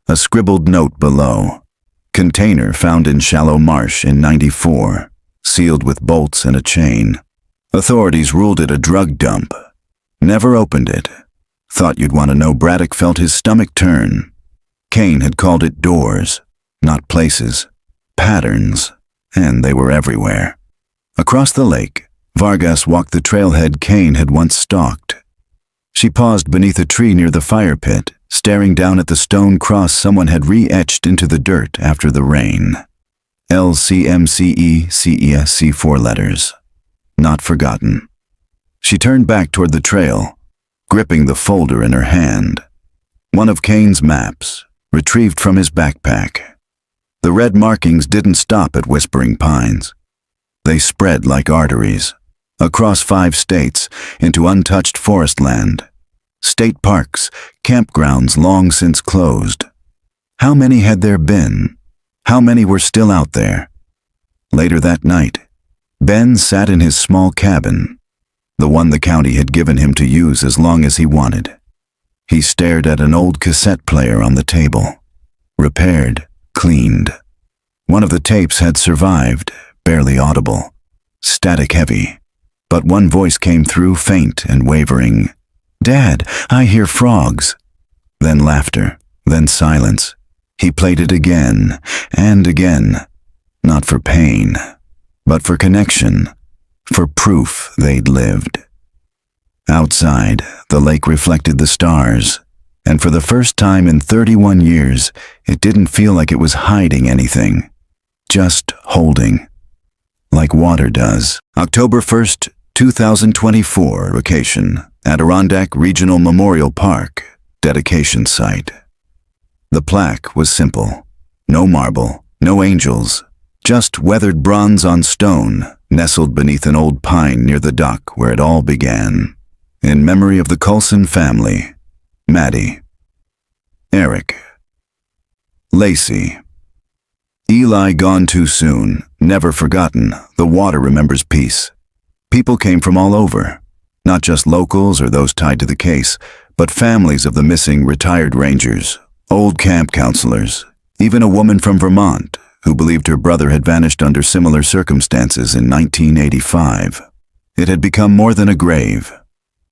A scribbled note below. Container found in shallow marsh in '94, sealed with bolts and a chain. Authorities ruled it a drug dump. Never opened it. Thought you'd want to know. Braddock felt his stomach turn. Kane had called it doors, not places, patterns, and they were everywhere. Across the lake, Vargas walked the trailhead Kane had once stalked. She paused beneath a tree near the fire pit, staring down at the stone cross someone had re-etched into the dirt after the rain. LCMCECESC, 4 letters. Not forgotten. She turned back toward the trail, gripping the folder in her hand. One of Kane's maps, retrieved from his backpack. The red markings didn't stop at Whispering Pines. They spread like arteries, across 5 states, into untouched forest land. State parks, campgrounds long since closed. How many had there been? How many were still out there? Later that night, Ben sat in his small cabin, the one the county had given him to use as long as he wanted. He stared at an old cassette player on the table. Repaired, cleaned. One of the tapes had survived, barely audible, static heavy. But one voice came through, faint and wavering. "Dad, I hear frogs." Then laughter, then silence. He played it again and again, not for pain, but for connection, for proof they'd lived. Outside, the lake reflected the stars, and for the first time in 31 years, it didn't feel like it was hiding anything, just holding, like water does. October 1st, 2024, location, Adirondack Regional Memorial Park, dedication site. The plaque was simple. No marble, no angels, just weathered bronze on stone, nestled beneath an old pine near the dock where it all began. In memory of the Coulson family, Maddie, Eric, Lacey. Eli gone too soon, never forgotten, the water remembers peace. People came from all over, not just locals or those tied to the case, but families of the missing retired rangers, old camp counselors, even a woman from Vermont who believed her brother had vanished under similar circumstances in 1985. It had become more than a grave.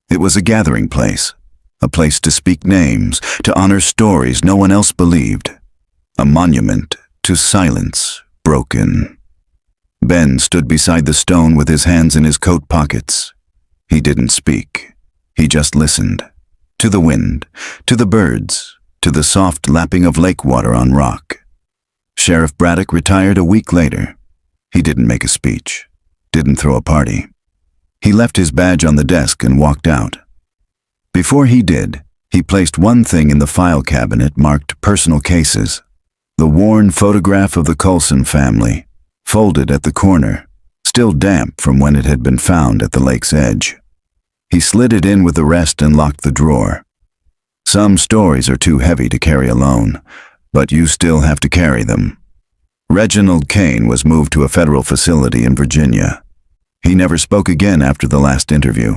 It was a gathering place, a place to speak names, to honor stories no one else believed, a monument to silence broken. Ben stood beside the stone with his hands in his coat pockets. He didn't speak. He just listened. To the wind, to the birds, to the soft lapping of lake water on rock. Sheriff Braddock retired a week later. He didn't make a speech, didn't throw a party. He left his badge on the desk and walked out. Before he did, he placed one thing in the file cabinet marked personal cases. The worn photograph of the Coulson family, folded at the corner, still damp from when it had been found at the lake's edge. He slid it in with the rest and locked the drawer. Some stories are too heavy to carry alone, but you still have to carry them. Reginald Kane was moved to a federal facility in Virginia. He never spoke again after the last interview.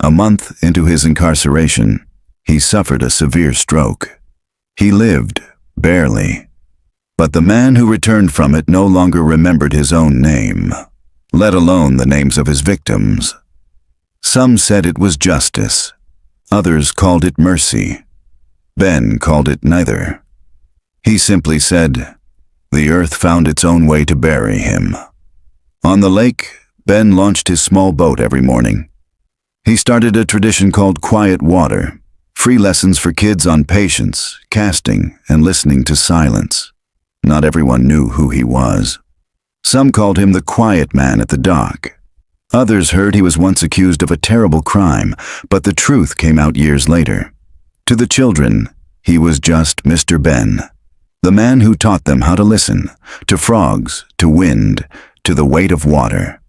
A month into his incarceration, he suffered a severe stroke. He lived, barely. But the man who returned from it no longer remembered his own name, let alone the names of his victims. Some said it was justice. Others called it mercy. Ben called it neither. He simply said, the earth found its own way to bury him. On the lake, Ben launched his small boat every morning. He started a tradition called Quiet Water, free lessons for kids on patience, casting, and listening to silence. Not everyone knew who he was. Some called him the quiet man at the dock. Others heard he was once accused of a terrible crime, but the truth came out years later. To the children, he was just Mr. Ben, the man who taught them how to listen, to frogs, to wind, to the weight of water.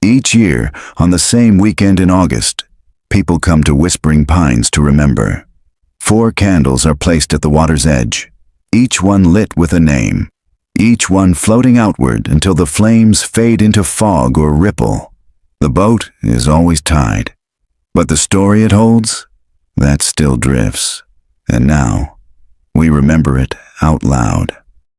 Each year, on the same weekend in August, people come to Whispering Pines to remember. 4 candles are placed at the water's edge, each one lit with a name, each one floating outward until the flames fade into fog or ripple. The boat is always tied, but the story it holds, that still drifts, and now we remember it out loud.